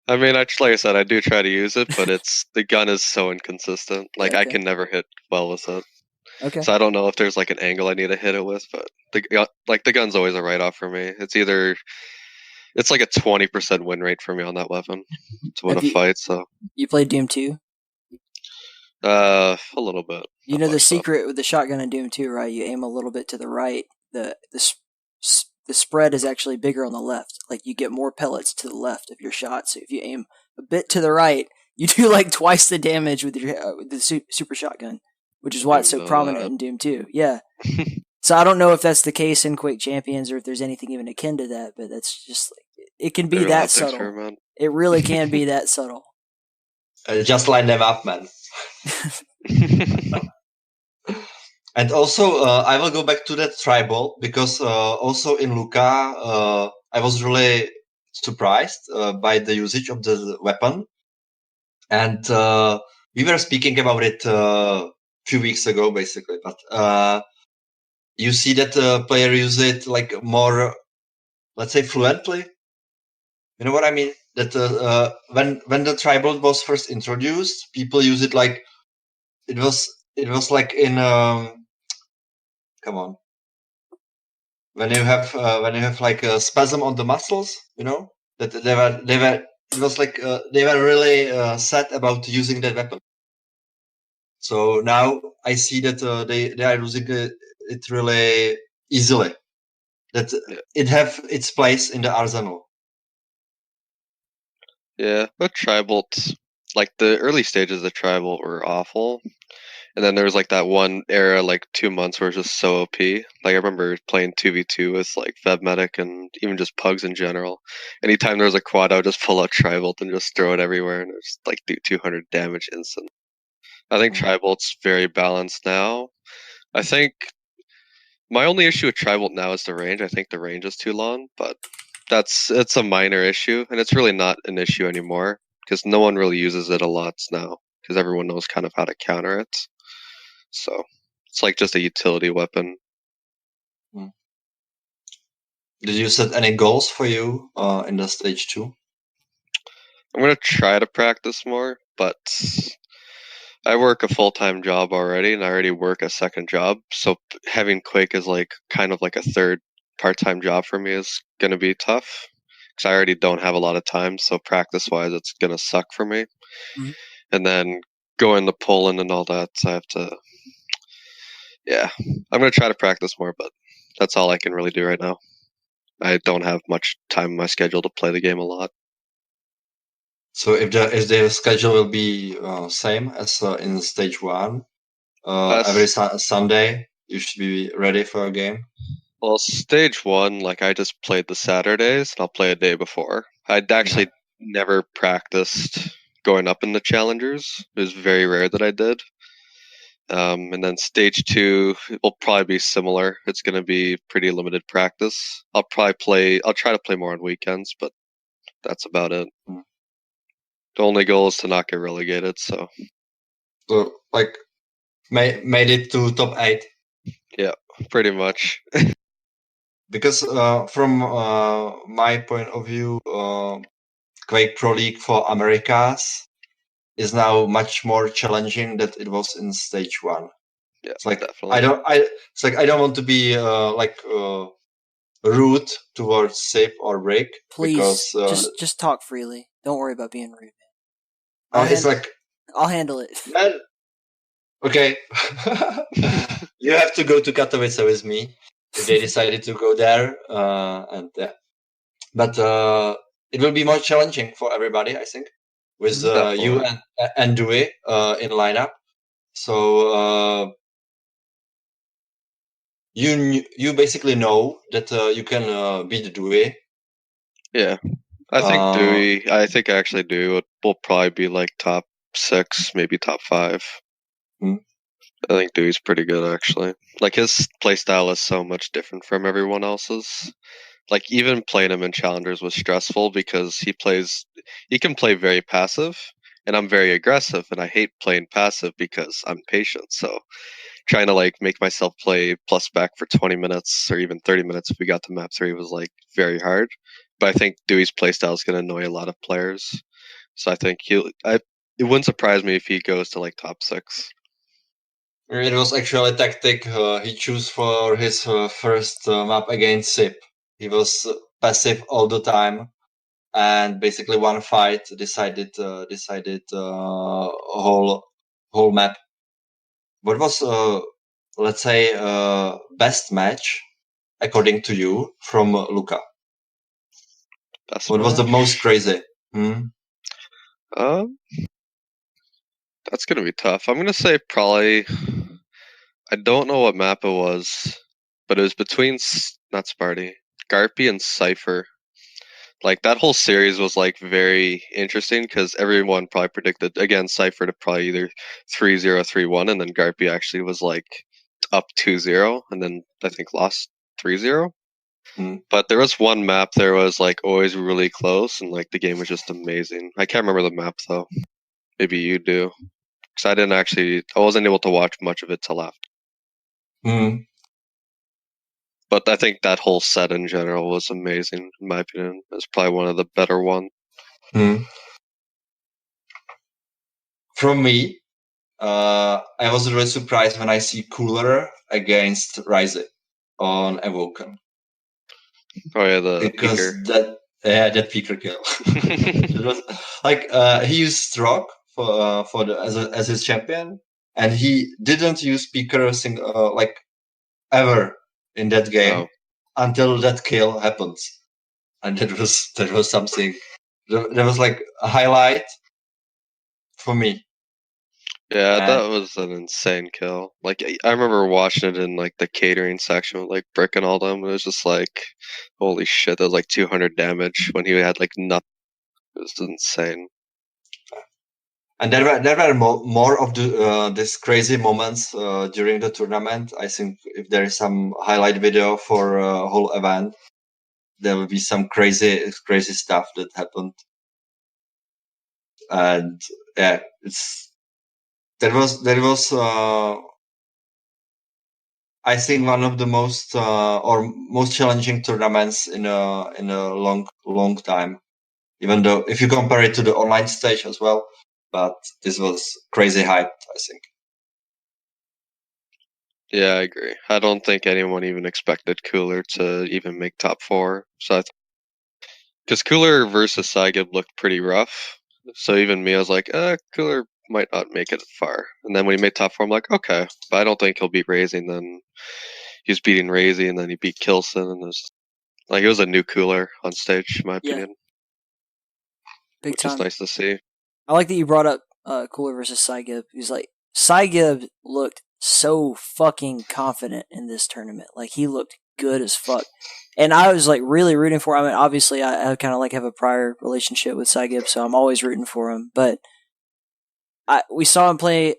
I mean, like I said, I do try to use it, but the gun is so inconsistent. I can never hit well with it. Okay. So I don't know if there's an angle I need to hit it with, but the gun's always a write-off for me. It's a 20% win rate for me on that weapon to win a fight. So you played Doom 2? A little bit. You know the secret with the shotgun in Doom 2, right? You aim a little bit to the right. The spread is actually bigger on the left. You get more pellets to the left of your shot. So if you aim a bit to the right, you do twice the damage with the super shotgun, which is why it's so prominent in Doom 2. Yeah. So I don't know if that's the case in Quake Champions or if there's anything even akin to that, but that's just it can be that subtle. It really can be that subtle. Just line them up, man. And also, I will go back to that tribal because also in Lucca, I was really surprised by the usage of the weapon. And we were speaking about it a few weeks ago, basically. But you see that the player use it more, let's say, fluently. You know what I mean? That when the tribal was first introduced, people use it it was in come on, when you have a spasm on the muscles, that it was they were really sad about using that weapon. So now I see that they are using it really easily. That it have its place in the arsenal. Yeah, but tribal, the early stages of tribal were awful. And then there was that one era, 2 months where it was just so OP. I remember playing 2v2 with Febmedic and even just pugs in general. Anytime there was a quad, I would just pull out Tribal and just throw it everywhere and just do 200 damage instant. I think Tribalt's very balanced now. I think my only issue with Tribalt now is the range. I think the range is too long, but it's a minor issue, and it's really not an issue anymore because no one really uses it a lot now because everyone knows kind of how to counter it. So it's just a utility weapon. Did you set any goals for you in the stage 2? I'm going to try to practice more, but I work a full-time job already, and I already work a second job. So having Quake as kind of a third part-time job for me is going to be tough because I already don't have a lot of time. So practice-wise, it's going to suck for me. Mm-hmm. And then going to Poland and all that, so I have to. Yeah, I'm going to try to practice more, but that's all I can really do right now. I don't have much time in my schedule to play the game a lot. So if the schedule will be same as in stage 1, every Sunday you should be ready for a game. Well, stage 1, I just played the Saturdays, and I'll play a day before. I'd actually never practiced going up in the challengers. It was very rare that I did. And then stage 2 will probably be similar. It's going to be pretty limited practice. I'll try to play more on weekends, but that's about it. The only goal is to not get relegated, so. So like made it to top 8. Yeah, pretty much. Because from my point of view, Quake Pro League for Americas is now much more challenging than it was in stage 1. Yeah, It's like definitely. I don't want to be rude towards Sip or Brick. Please, Because just talk freely. Don't worry about being rude. it's like, I'll handle it. man, okay, you have to go to Katowice with me if they decided to go there, and yeah. But it will be more challenging for everybody, I think, with you and Dewey in lineup. So you basically know that you can beat Dewey. Yeah, I think Dewey. I think actually Dewey will probably be like top 6, maybe top 5. I think Dewey's pretty good actually. Like his playstyle is so much different from everyone else's. Like even playing him in challengers was stressful because he can play very passive, and I'm very aggressive, and I hate playing passive because I'm patient. So trying to like make myself play plus back for 20 minutes or even 30 minutes if we got to map 3 was like very hard. But I think Dewey's playstyle is going to annoy a lot of players. So I think it wouldn't surprise me if he goes to like top 6. It was actually a tactic he chose for his first map against Sip. He was passive all the time, and basically one fight decided whole map. What was let's say best match according to you from Lucca? What was the most crazy? That's gonna be tough. I'm gonna say probably. I don't know what map it was, but it was between not Sparty, Garpy, and Cypher. Like that whole series was like very interesting because everyone probably predicted again Cypher to probably either 3-0, 3-1, and then Garpy actually was like up 2-0, and then I think lost 3-0. But there was one map there was like always really close, and like the game was just amazing. I can't remember the map though. Maybe you do, because I wasn't able to watch much of it till after. But I think that whole set in general was amazing, in my opinion. It's probably one of the better ones. From me, I was really surprised when I see Cooler against Rise on Awoken. Oh yeah, the because peaker. That peaker kill. It was like he used Stroke for as his champion, and he didn't use peaker like ever in that game until that kill happens, and that was something. That was like a highlight for me. Yeah, that was an insane kill. Like I remember watching it in like the catering section with like Brick and all them. It was just like, holy shit! That was like 200 damage when he had like nothing. It was insane. And there were more of these crazy moments during the tournament. I think if there is some highlight video for a whole event, there will be some crazy stuff that happened. And yeah, that was I think one of the most or most challenging tournaments in a long time. Even though if you compare it to the online stage as well, but this was crazy hype, I think. Yeah, I agree. I don't think anyone even expected Cooler to even make top 4. So because Cooler versus Saigib looked pretty rough. So even me, I was like, Cooler might not make it far. And then when he made top 4, I'm like, okay, but I don't think he'll beat Razy. Then he was beating Razy, and then he beat Kilson, and it was a new Cooler on stage, in my opinion. Big which time. is nice to see. I like that you brought up Cooler versus Saigib. He's like, Saigib looked so fucking confident in this tournament. Like, he looked good as fuck. And I was like really rooting for him. I mean, obviously, I kind of like have a prior relationship with Saigib, so I'm always rooting for him. But we saw him play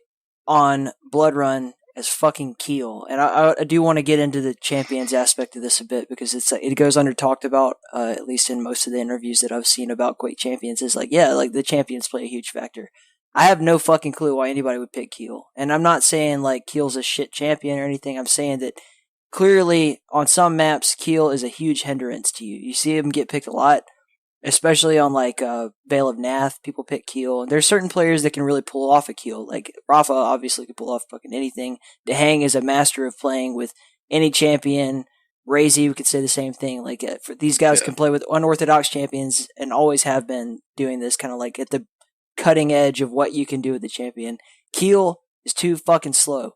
on Blood Run as fucking Keel, and I do want to get into the champions aspect of this a bit because it goes under talked about at least in most of the interviews that I've seen about Quake Champions. Is like, yeah, like the champions play a huge factor. I have no fucking clue why anybody would pick Keel. And I'm not saying like Keel's a shit champion or anything. I'm saying that clearly on some maps, Keel is a huge hindrance to you. You see him get picked a lot, especially on like Veil of Nath. People pick Keel. And there's certain players that can really pull off a Keel. Like Rafa obviously can pull off fucking anything. Dehang is a master of playing with any champion. Razy, we could say the same thing. Like for these guys can play with unorthodox champions and always have been doing this kind of like at the cutting edge of what you can do with the champion. Keel is too fucking slow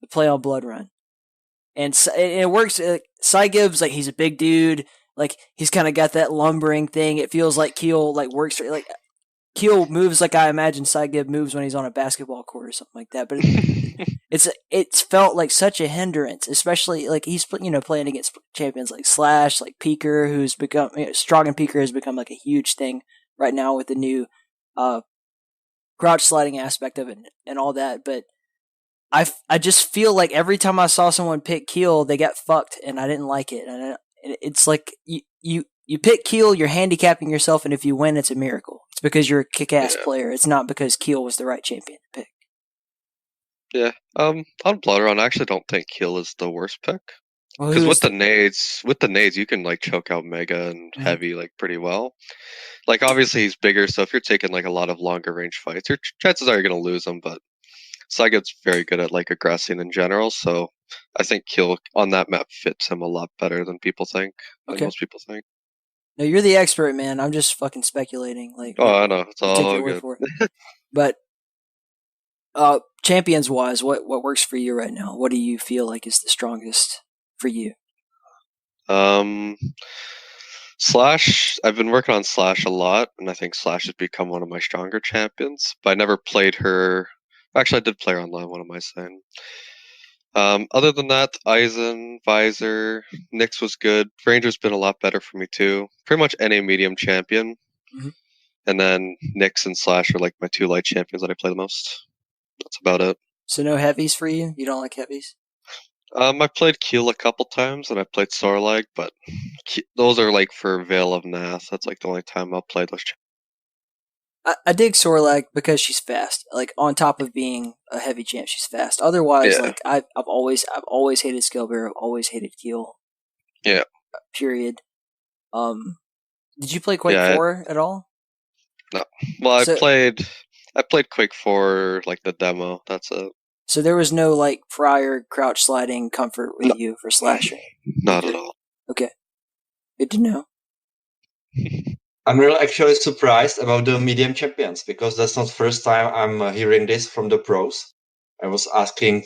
to play on Blood Run. And it works. Cy Gibbs, like, he's a big dude. Like, he's kind of got that lumbering thing. It feels like Keel, like, works. Like, Keel moves like I imagine Cy Gibbs moves when he's on a basketball court or something like that. But it's felt like such a hindrance, especially, like, he's, playing against champions like Slash, like Peeker, who's become, Strong and Peeker has become, like, a huge thing right now with the new crouch sliding aspect of it and all that. But I just feel like every time I saw someone pick Keel, they got fucked, and I didn't like it. And it's like you pick Keel, you're handicapping yourself, and if you win, it's a miracle. It's because you're a kick-ass player. It's not because Keel was the right champion to pick. Yeah. On Blood Run, I actually don't think Keel is the worst pick. Well, Because with the nades, you can like choke out Mega and Heavy like pretty well. Like obviously he's bigger, so if you're taking like a lot of longer range fights, your chances are you're gonna lose him. But Saiget's very good at like aggressing in general, so I think Keel on that map fits him a lot better than people think. Than most people think. No, you're the expert, man. I'm just fucking speculating. Like, I know it's all take your good. word for it. But champions wise, what works for you right now? What do you feel like is the strongest for you? Slash, I've been working on Slash a lot, and I think Slash has become one of my stronger champions. But I never played her. Actually, I did play her online. What am I saying? Other than that, Eisen, Visor, Nyx was good. Ranger's been a lot better for me too. Pretty much any medium champion. Mm-hmm. And then Nyx and Slash are like my two light champions that I play the most. That's about it. So no heavies for you? You don't like heavies? I played Keel a couple times, and I played Sorlag, but those are like for Veil of Nath. That's like the only time I'll play those. I dig Sorlag because she's fast. Like on top of being a heavy champ, she's fast. Otherwise, like I've always hated Scalebearer. I've always hated Keel. Yeah. Period. Did you play Quake 4 at all? No. Well, I played Quake 4 like the demo. That's it. So there was no like prior crouch sliding comfort with you for slashing? Not at all. Okay. Good to know. I'm really actually surprised about the medium champions because that's not the first time I'm hearing this from the pros. I was asking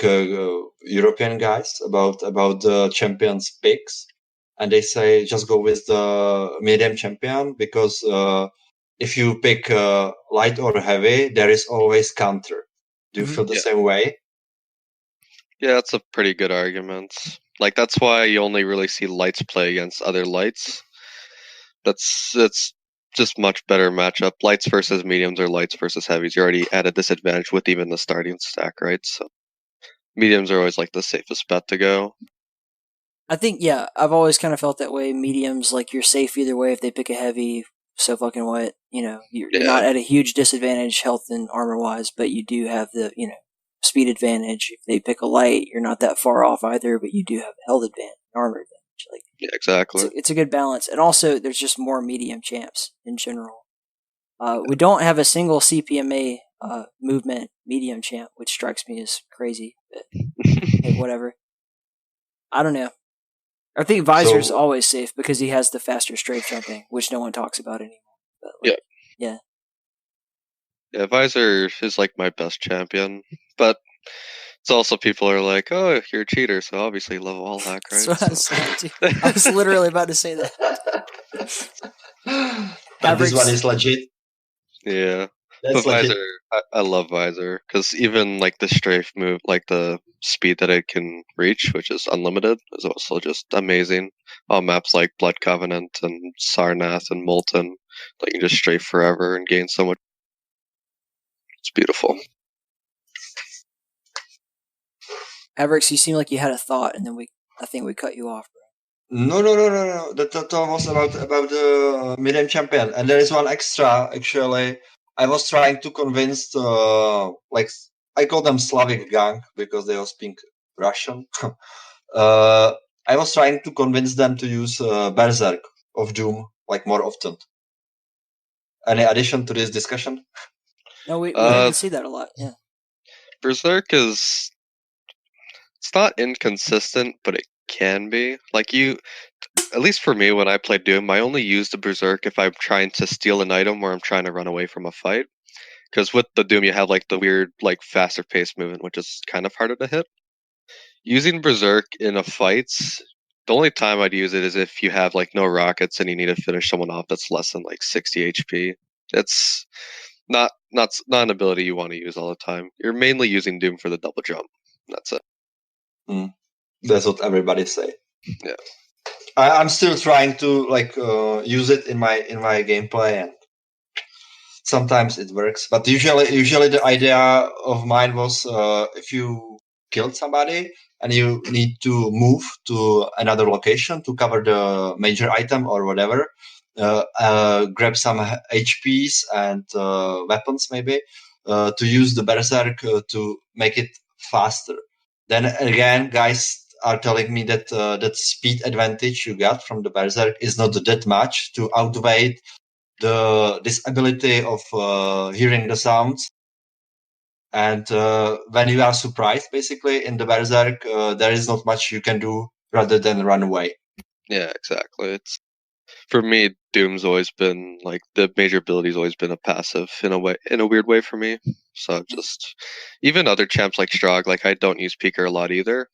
European guys about the champions picks, and they say just go with the medium champion because if you pick light or heavy, there is always counter. Do you feel the same way? Yeah, that's a pretty good argument. Like that's why you only really see lights play against other lights. That's just much better matchup. Lights versus mediums or lights versus heavies. You're already at a disadvantage with even the starting stack, right? So mediums are always like the safest bet to go. I think, yeah, I've always kind of felt that way. Mediums, like you're safe either way if they pick a heavy. So fucking what? You're not at a huge disadvantage health and armor wise, but you do have the speed advantage. If they pick a light, you're not that far off either, but you do have health advantage, armor advantage. Like, yeah, exactly. It's a good balance, and also there's just more medium champs in general. We don't have a single CPMA movement medium champ, which strikes me as crazy. But hey, whatever. I don't know. I think Visor's always safe because he has the faster strafe jumping, which no one talks about anymore. But yeah. Yeah, Visor is like my best champion, but it's also people are like, "Oh, you're a cheater, so obviously you love wall hack, right?" I was literally about to say that. But this one is legit. Yeah, but Visor, I love Visor because even like the strafe move, like the speed that it can reach, which is unlimited, is also just amazing. On maps like Blood Covenant and Sarnath and Molten, like you can just strafe forever and gain so much. It's beautiful. Averix, you seem like you had a thought, and then I think we cut you off, bro. No. That was about the medium champion, and there is one extra actually. I was trying to convince, like, I call them Slavic gang because they all speak Russian. I was trying to convince them to use Berserk of Doom like more often. Any addition to this discussion? No, we happen to see that a lot. Yeah. Berserk is, it's not inconsistent, but it can be. Like at least for me, when I play Doom, I only use the Berserk if I'm trying to steal an item or I'm trying to run away from a fight. Because with the Doom, you have like the weird, like faster paced movement, which is kind of harder to hit. Using Berserk in a fight, the only time I'd use it is if you have like no rockets and you need to finish someone off that's less than like 60 HP. It's not an ability you want to use all the time. You're mainly using Doom for the double jump. That's it. That's what everybody say. Yeah. I'm still trying to like use it in my gameplay, and sometimes it works. But usually the idea of mine was if you killed somebody and you need to move to another location to cover the major item or whatever, grab some HPs and weapons maybe to use the Berserk to make it faster. Then again, guys are telling me that that speed advantage you got from the Berserk is not that much to outweigh this ability of hearing the sounds. And when you are surprised, basically in the Berserk, there is not much you can do rather than run away. Yeah, exactly. It's, for me, Doom's always been like the major ability's always been a passive in a weird way for me. So just even other champs like Strog, like I don't use Peeker a lot either.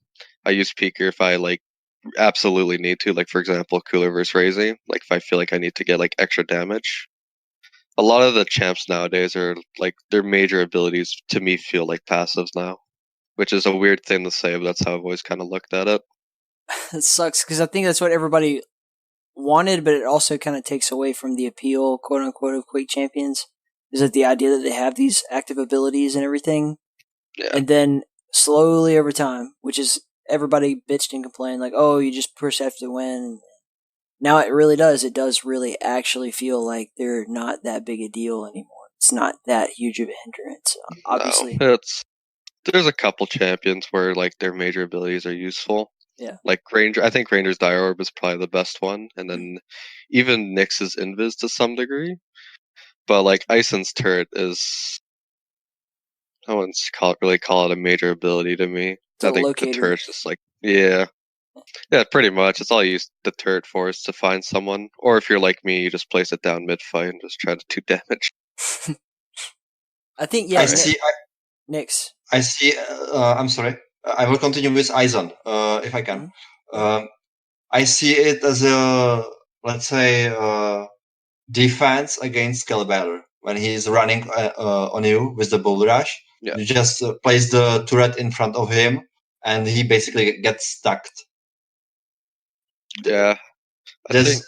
I use Peeker if I like absolutely need to, like for example, Cooler versus Razy. Like if I feel like I need to get like extra damage. A lot of the champs nowadays are like their major abilities to me feel like passives now, which is a weird thing to say, but that's how I've always kind of looked at it. It sucks because I think that's what everybody wanted, but it also kind of takes away from the appeal, quote unquote, of Quake Champions. Is that the idea that they have these active abilities and everything, Yeah. and then slowly over time, which is everybody bitched and complained like, "Oh, you just push F to win." Now it really does. It does really actually feel like they're not that big a deal anymore. It's not that huge of a hindrance. Obviously, No, there's a couple champions where like their major abilities are useful. yeah. Like Ranger, I think Ranger's Dire Orb is probably the best one, and then even Nyx's Invis to some degree. But like Eisen's turret is, no one's really call it a major ability to me. It's I a think the locator. turret's just like, yeah, pretty much. It's all you use the turret for is to find someone, or if you're like me, you just place it down mid fight and just try to do damage. I think yeah. I see. Nyx. I see. I'm sorry. I will continue with Eisen if I can. Mm-hmm. I see it as a, let's say, defense against Scalebearer. When he's running on you with the bull rush, Yeah. you just place the turret in front of him, and he basically gets stuck. Yeah, I think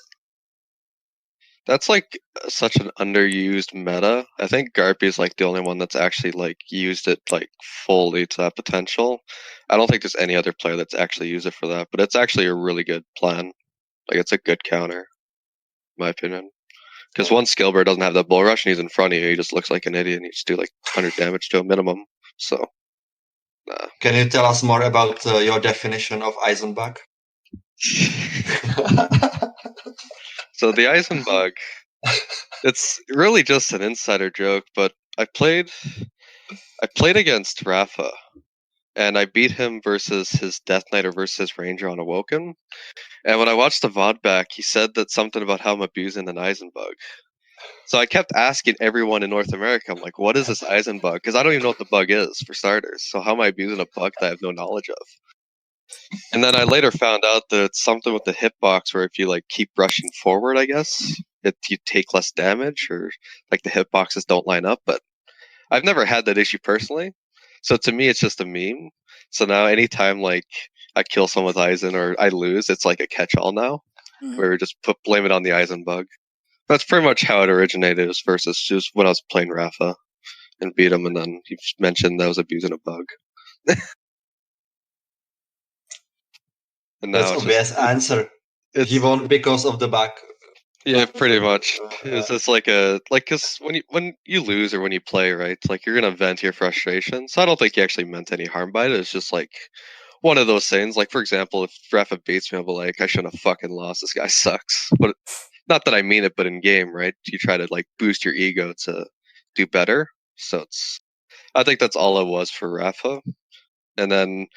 that's like such an underused meta. I think Garpy is like the only one that's actually like used it like fully to that potential. I don't think there's any other player that's actually used it for that, but it's actually a really good plan. Like it's a good counter, in my opinion. Because once Skillbear doesn't have that bull rush and he's in front of you, he just looks like an idiot and you just do like 100 damage to a minimum. So, nah. Can you tell us more about your definition of Eisenbug? So the Eisenbug, it's really just an insider joke, but I played against Rafa, and I beat him versus his Death Knight or versus his Ranger on Awoken. And when I watched the VOD back, he said that something about how I'm abusing an Eisenbug. So I kept asking everyone in North America, I'm like, what is this Eisenbug? Because I don't even know what the bug is, for starters. So how am I abusing a bug that I have no knowledge of? And then I later found out that it's something with the hitbox where if you like keep rushing forward, I guess, you take less damage, or like the hitboxes don't line up. But I've never had that issue personally. So to me, it's just a meme. So now anytime like I kill someone with Eisen or I lose, it's like a catch-all now, where we just blame it on the Eisenbug. That's pretty much how it originated, versus just when I was playing Rafa and beat him, and then he mentioned that I was abusing a bug. And That's now it's obvious just, answer. He won because of the bug. Yeah, pretty much. It's just cause when you lose or when you play, right? Like you're gonna vent your frustration. So I don't think he actually meant any harm by it. It's just like one of those things. Like for example, if Rafa beats me, I'll be like, I shouldn't have fucking lost. This guy sucks. But not that I mean it, but in game, right? You try to like boost your ego to do better. So I think that's all it was for Rafa. And then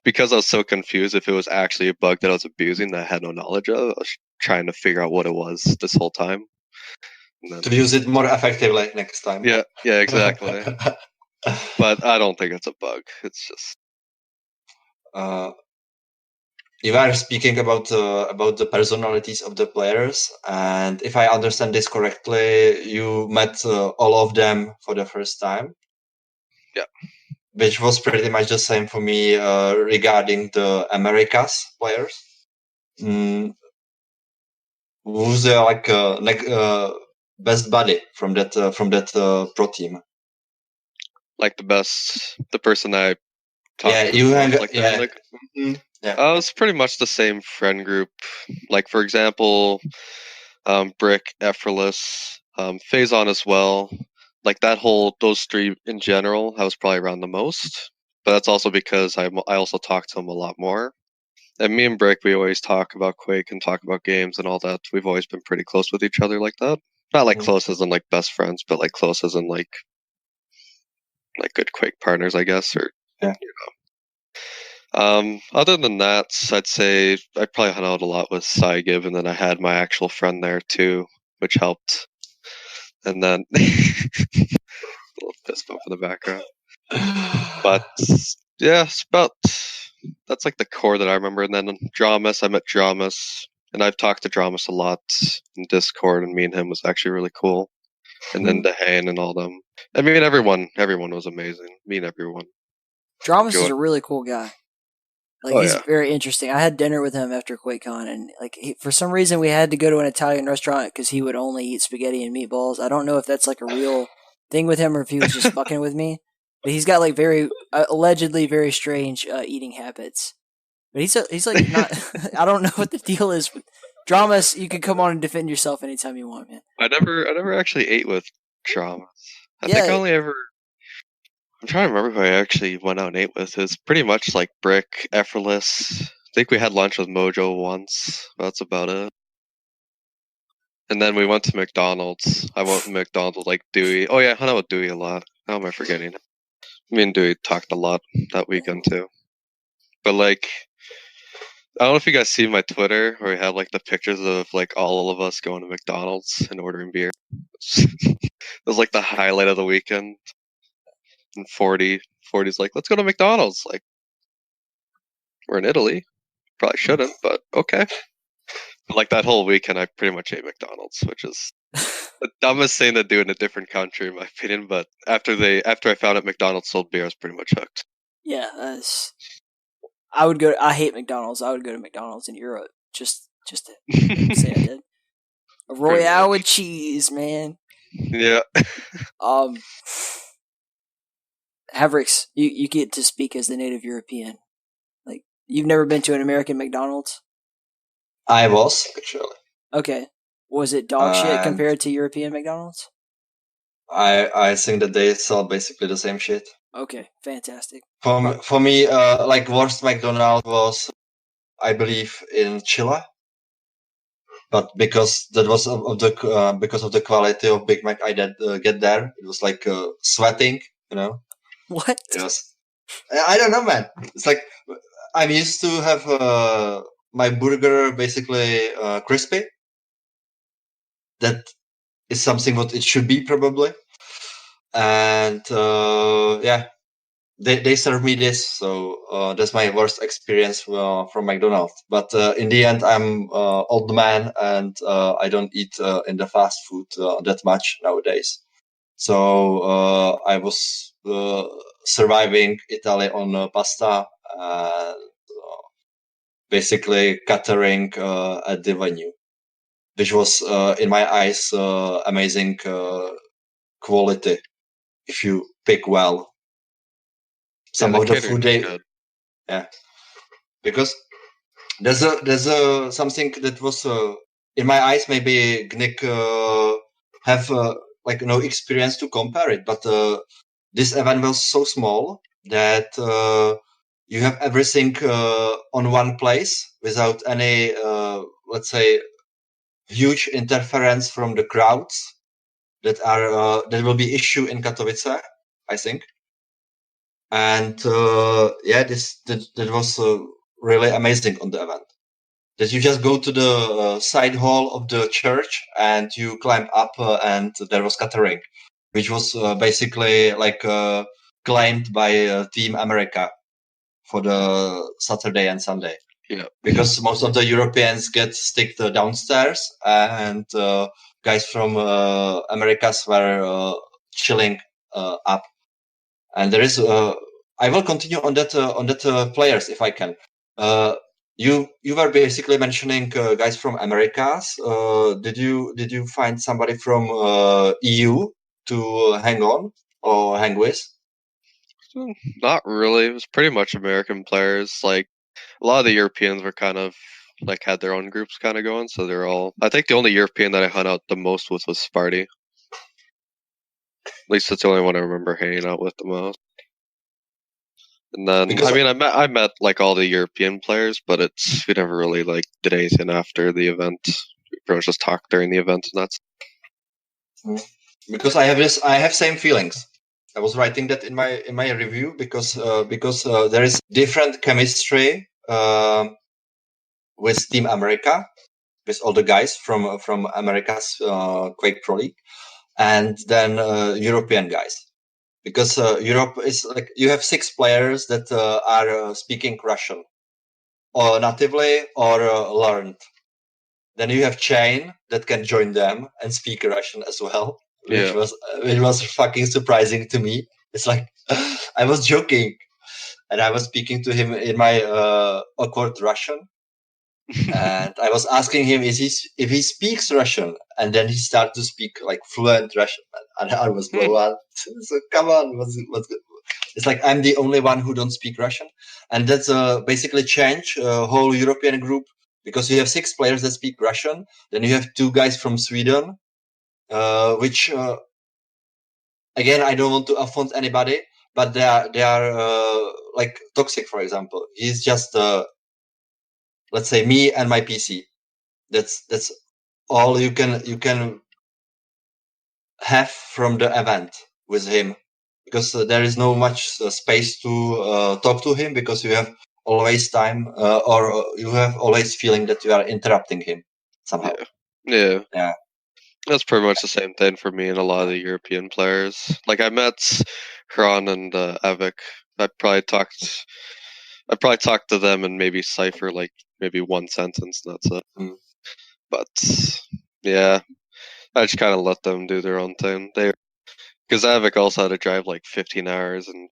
because I was so confused if it was actually a bug that I was abusing that I had no knowledge of, I was trying to figure out what it was this whole time. And then, To use it more effectively next time. yeah, exactly. But I don't think it's a bug. It's just you are speaking about the personalities of the players, and if I understand this correctly, you met all of them for the first time. Yeah. Which was pretty much the same for me regarding the Americas players. Who's best buddy from that pro team? like the person I talked Yeah, to you the hang. most, like Yeah, the yeah. it's pretty much the same friend group. Like for example, Brick, Effortless, Phazon as well. Like those three in general, I was probably around the most. But that's also because I also talk to them a lot more. And me and Brick, we always talk about Quake and talk about games and all that. We've always been pretty close with each other like that. Not like close as in like best friends, but like close as in like good Quake partners, I guess. Or Yeah. Other than that, I'd say I probably hung out a lot with Sygib, and then I had my actual friend there too, which helped. And then a little fist bump in the background. But yeah, that's like the core that I remember. And then Dramas, I met Dramas, and I've talked to Dramas a lot in Discord, and me and him was actually really cool. And then Dehaen and all them. I mean, everyone was amazing. Me and everyone. Dramas is a really cool guy. Like he's yeah. very interesting. I had dinner with him after QuakeCon, and like for some reason we had to go to an Italian restaurant because he would only eat spaghetti and meatballs. I don't know if that's like a real thing with him or if he was just fucking with me. But he's got like very allegedly very strange eating habits. But he's like not. I don't know what the deal is. Dramas, you can come on and defend yourself anytime you want, man. I never actually ate with Dramas. I think I Yeah, only ever. I'm trying to remember who I actually went out and ate with. It's pretty much like Brick, Effortless. I think we had lunch with Mojo once. That's about it. And then we went to McDonald's. I went to McDonald's with like Dewey. Oh yeah, I hung out with Dewey a lot. How am I forgetting? Me and Dewey talked a lot that weekend too. But like, I don't know if you guys see my Twitter where we have like the pictures of like all of us going to McDonald's and ordering beer. It was like the highlight of the weekend. And 40's like, let's go to McDonald's. Like, we're in Italy. Probably shouldn't, but okay. But like that whole weekend, I pretty much ate McDonald's, which is the dumbest thing to do in a different country, in my opinion. But after I found out McDonald's sold beer, I was pretty much hooked. yeah. I would go. I hate McDonald's. I would go to McDonald's in Europe just to say I did. A Royale with cheese, man. Yeah. Havrix, you get to speak as the native European. Like, you've never been to an American McDonald's? I was, actually. Okay. Was it dog shit compared to European McDonald's? I think that they sell basically the same shit. Okay, fantastic. For me, like worst McDonald's was, I believe, in Chile. But because that was because of the quality of Big Mac I did get there, it was like sweating, you know. What? Yes. I don't know, man. It's like I'm used to have my burger basically crispy. That is something what it should be probably. And yeah, they serve me this, so that's my worst experience from McDonald's. But in the end, I'm old man and I don't eat in the fast food that much nowadays. So I was surviving Italy on pasta and basically catering at the venue, which was in my eyes amazing quality if you pick well. Some of the food yeah, because there's a something that was in my eyes, maybe GNiK have no experience to compare it, but this event was so small that you have everything on one place without any, let's say, huge interference from the crowds that will be issue in Katowice, I think. And that was really amazing on the event. That you just go to the side hall of the church and you climb up, and there was catering, which was basically claimed by Team America for the Saturday and Sunday. Yeah. Because most of the Europeans get stick downstairs, and guys from Americas were chilling up. And there is. I will continue on that players if I can. You were basically mentioning guys from Americas. Did you find somebody from EU to hang on or hang with? Not really. It was pretty much American players. Like a lot of the Europeans were kind of like had their own groups kind of going, so they're all. I think the only European that I hung out the most with was Sparty. At least that's the only one I remember hanging out with the most. And then I met like all the European players, but we never really like did anything after the event. We pretty much just talked during the event, and that's. Because I have same feelings. I was writing that in my review because there is different chemistry with Team America, with all the guys from America's Quake Pro League, and then European guys. Because Europe is like you have 6 players that are speaking Russian, or natively or learned. Then you have Chain that can join them and speak Russian as well, which was fucking surprising to me. It's like I was joking, and I was speaking to him in my awkward Russian, and I was asking him if he speaks Russian, and then he started to speak like fluent Russian, and I was blown out. So come on, what's good? It's like I'm the only one who don't speak Russian, and that's basically change whole European group, because you have 6 players that speak Russian. Then you have 2 guys from Sweden, which again I don't want to offend anybody, but they are like Toxic, for example. He's just let's say me and my PC. That's all you can have from the event with him, because there is no much space to talk to him, because you have always time or you have always feeling that you are interrupting him somehow. Yeah. Yeah. That's pretty much the same thing for me and a lot of the European players. Like I met Hran and Avik. I probably talked to them and maybe Cypher like maybe one sentence, and that's it. But yeah, I just kind of let them do their own thing. Because Avik also had to drive like 15 hours, and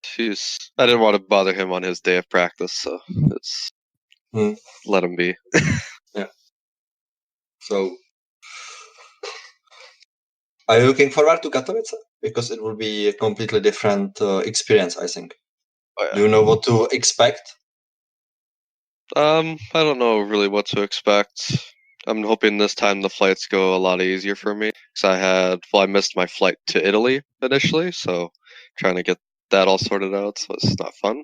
I didn't want to bother him on his day of practice, so it's let him be. Yeah. So, are you looking forward to Katowice? Because it will be a completely different experience, I think. Oh, yeah. Do you know what to expect? I don't know really what to expect. I'm hoping this time the flights go a lot easier for me, because I missed my flight to Italy initially, so trying to get that all sorted out, so it's not fun.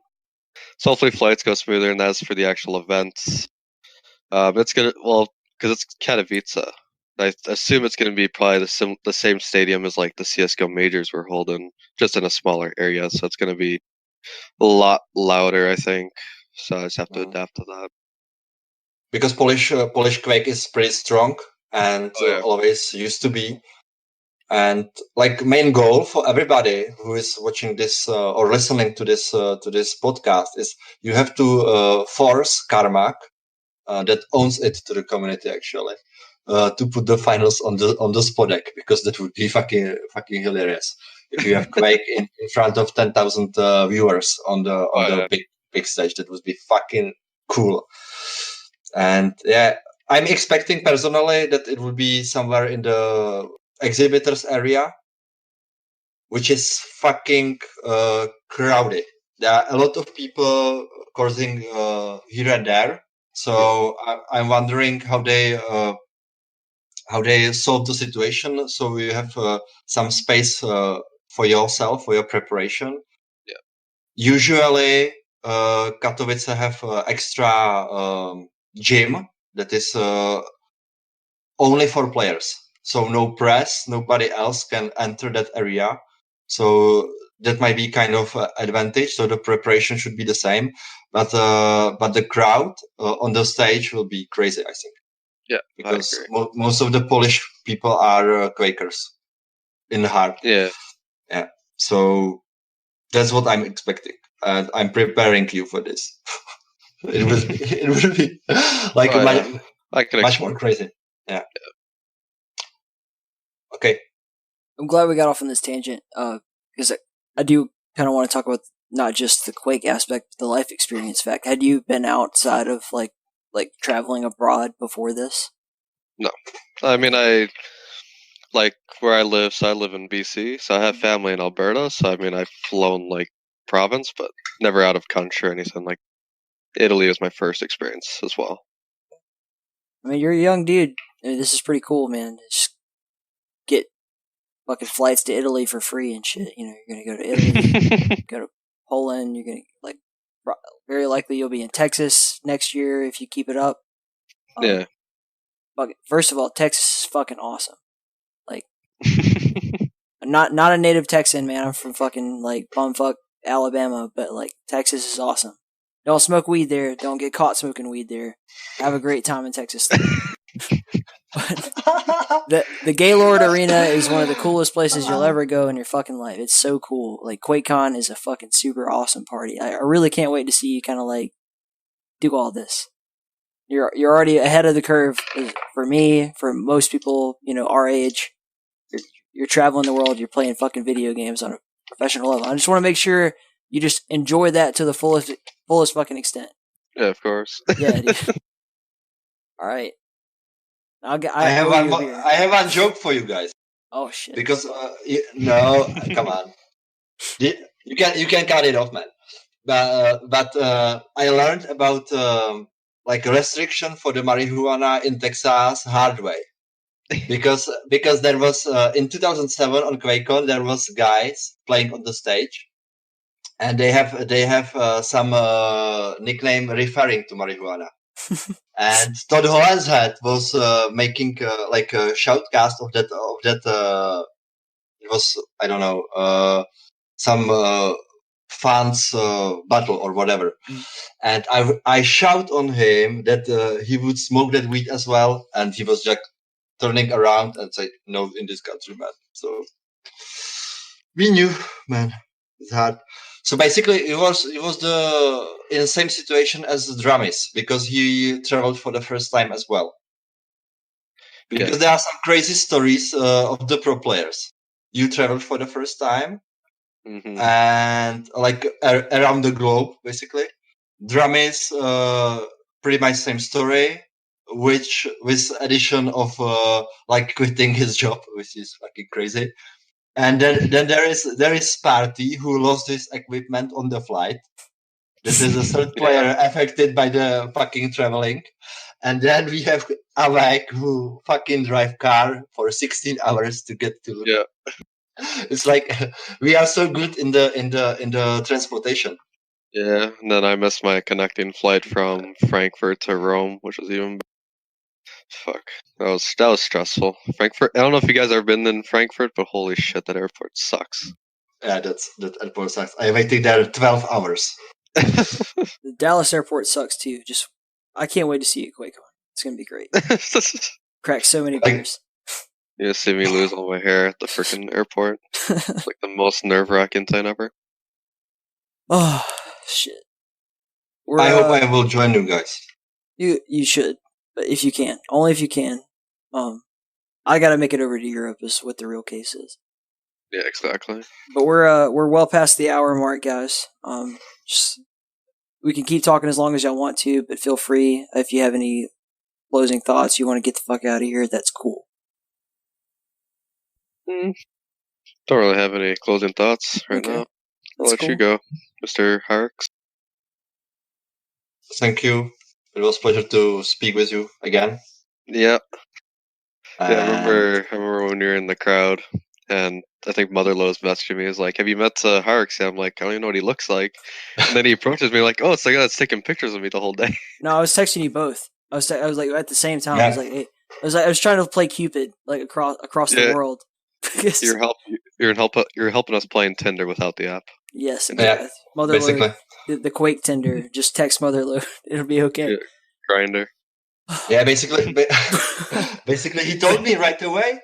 So hopefully flights go smoother, and that's for the actual events. It's gonna, well, because it's Katowice. I assume it's going to be probably the same stadium as like the CSGO majors were holding, just in a smaller area, so it's going to be a lot louder, I think. So I just have to adapt to that. Because Polish Quake is pretty strong, and always used to be. And like main goal for everybody who is watching this or listening to this podcast is you have to force Carmack that owns it to the community actually to put the finals on the spodek, because that would be fucking hilarious if you have Quake in front of 10,000 viewers on the big stage. That would be fucking cool. And yeah, I'm expecting personally that it will be somewhere in the exhibitors area, which is fucking crowded. There are a lot of people coursing here and there. So I'm wondering how they solve the situation. So you have some space for yourself, for your preparation. Yeah. Usually, Katowice have extra gym that is only for players. So no press, nobody else can enter that area. So that might be kind of advantage. So the preparation should be the same, but the crowd on the stage will be crazy, I think. Yeah, because most of the Polish people are Quakers in heart. Yeah. Yeah. So that's what I'm expecting, and I'm preparing you for this. it will be like much more crazy. Yeah. Okay. I'm glad we got off on this tangent because I do kind of want to talk about not just the Quake aspect, but the life experience fact. Had you been outside of like traveling abroad before this? No. I mean, I like where I live, so I live in BC, so I have family in Alberta, so I mean, I've flown like province, but never out of country or anything. Like, Italy was my first experience as well. I mean, you're a young dude. I mean, this is pretty cool, man. Just get fucking flights to Italy for free and shit. You know, you're gonna go to Italy, go to Poland. You're gonna very likely you'll be in Texas next year if you keep it up. Yeah. First of all, Texas is fucking awesome. Like, I'm not a native Texan, man. I'm from fucking like bumfuck Alabama, but like Texas is awesome. Don't smoke weed there. Don't get caught smoking weed there. Have a great time in Texas. the Gaylord Arena is one of the coolest places you'll ever go in your fucking life. It's so cool. Like, QuakeCon is a fucking super awesome party. I really can't wait to see you kind of like do all this. You're already ahead of the curve for me, for most people, you know, our age. You're traveling the world. You're playing fucking video games on a professional level. I just want to make sure you just enjoy that to the fullest fucking extent. Yeah, of course. Yeah, dude. All right. I have one joke for you guys. Oh shit! Because no, come on, you can cut it off, man. But I learned about like a restriction for the marijuana in Texas hard way. because there was in 2007 on QuakeCon there was guys playing on the stage, and they have some nickname referring to marijuana. And Todd Hollandshead was making like a shoutcast of that. It was, I don't know, some fans battle or whatever. And I shout on him that he would smoke that weed as well, and he was just turning around and say, "No, in this country, man." So we knew, man, it's hard. So basically, it was in the same situation as Dramis, because he traveled for the first time as well. Because there are some crazy stories of the pro players. You traveled for the first time, and like around the globe, basically. Dramis, pretty much same story, which with addition of like quitting his job, which is fucking crazy. And then there is Sparty, who lost his equipment on the flight. This is a third player affected by the fucking traveling. And then we have Avek, who fucking drive car for 16 hours to get to Lucca. Yeah. It's like we are so good in the transportation. Yeah, and then I missed my connecting flight from Frankfurt to Rome, which was even fuck. That was stressful. Frankfurt. I don't know if you guys ever been in Frankfurt, but holy shit, that airport sucks. Yeah, that airport sucks. I waited there 12 hours. The Dallas airport sucks too. Just I can't wait to see you at QuakeCon. It's gonna be great. Crack so many beers. You see me lose all my hair at the freaking airport. It's like the most nerve-wracking thing ever. Oh shit! I hope I will join you guys. You should, but if you can, only if you can. I gotta make it over to Europe is what the real case is. Yeah, exactly. But we're well past the hour mark, guys. We can keep talking as long as y'all want to, but feel free if you have any closing thoughts. You want to get the fuck out of here? That's cool. Don't really have any closing thoughts right now. I'll let you go, Mr. Harks. Thank you. It was a pleasure to speak with you again. Yeah. Yeah, I remember when you were in the crowd, and I think Motherlow's messaging me is like, "Have you met Harix?" I'm like, "I don't even know what he looks like." And then he approaches me like, "Oh, it's the guy that's taking pictures of me the whole day." No, I was texting you both. I was like at the same time. I was Yeah. like, hey, I was trying to play Cupid like across the Yeah. world. Because- You're helping us playing Tinder without the app. yes, Yeah, Motherload, basically. the Quake Tinder. Just text Motherload. It'll be okay. Yeah. Grinder. Yeah, basically, he told me right away.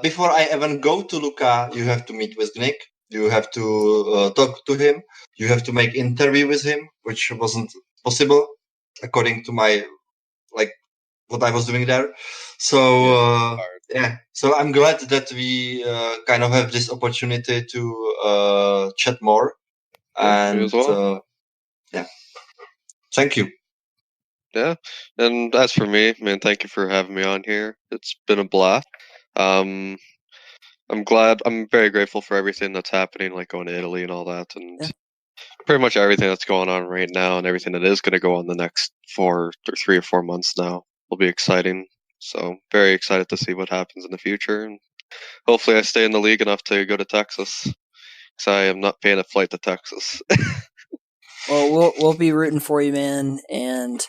Before I even go to Lucca, you have to meet with GNiK. You have to talk to him. You have to make interview with him, which wasn't possible according to my what I was doing there. So yeah, so I'm glad that we kind of have this opportunity to chat more. Yeah, me And as well. yeah, thank you. Yeah, and as for me, man, thank you for having me on here. It's been a blast. Um, I'm very grateful for everything that's happening, like going to Italy and all that, and Yeah. pretty much everything that's going on right now, and everything that is going to go on the next 3 or 4 months now will be exciting. So very excited to see what happens in the future, and hopefully I stay in the league enough to go to Texas, because I am not paying a flight to Texas. Well, we'll be rooting for you, man, and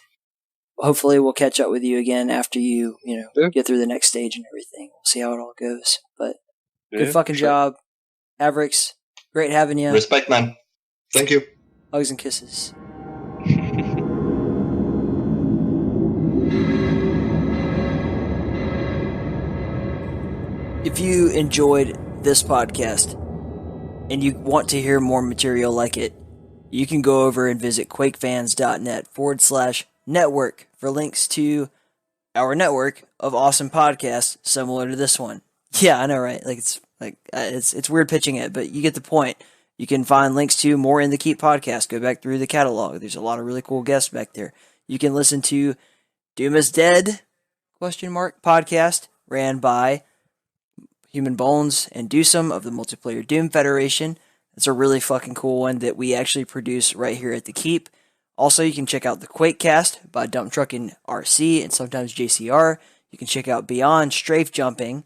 hopefully we'll catch up with you again after you Yeah. get through the next stage and everything. We'll see how it all goes. But good Yeah, fucking sure. job, Havrix. Great having you. Respect, man. Thank you. Hugs and kisses. If you enjoyed this podcast and you want to hear more material like it, you can go over and visit quakefans.net/network for links to our network of awesome podcasts similar to this one. Yeah, I know, right? It's weird pitching it, but you get the point. You can find links to more in the Keep podcast. Go back through the catalog. There's a lot of really cool guests back there. You can listen to Doom is Dead ? Podcast ran by Human Bones and Dewsome of the Multiplayer Doom Federation. It's a really fucking cool one that we actually produce right here at the Keep. Also, you can check out the Quakecast by Dump Truck and RC and sometimes JCR. You can check out Beyond Strafe Jumping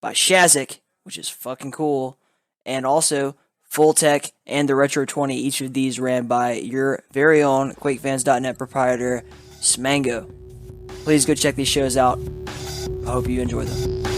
by Shazik, which is fucking cool. And also Full Tech and the Retro 20. Each of these ran by your very own QuakeFans.net proprietor, Smango. Please go check these shows out. I hope you enjoy them.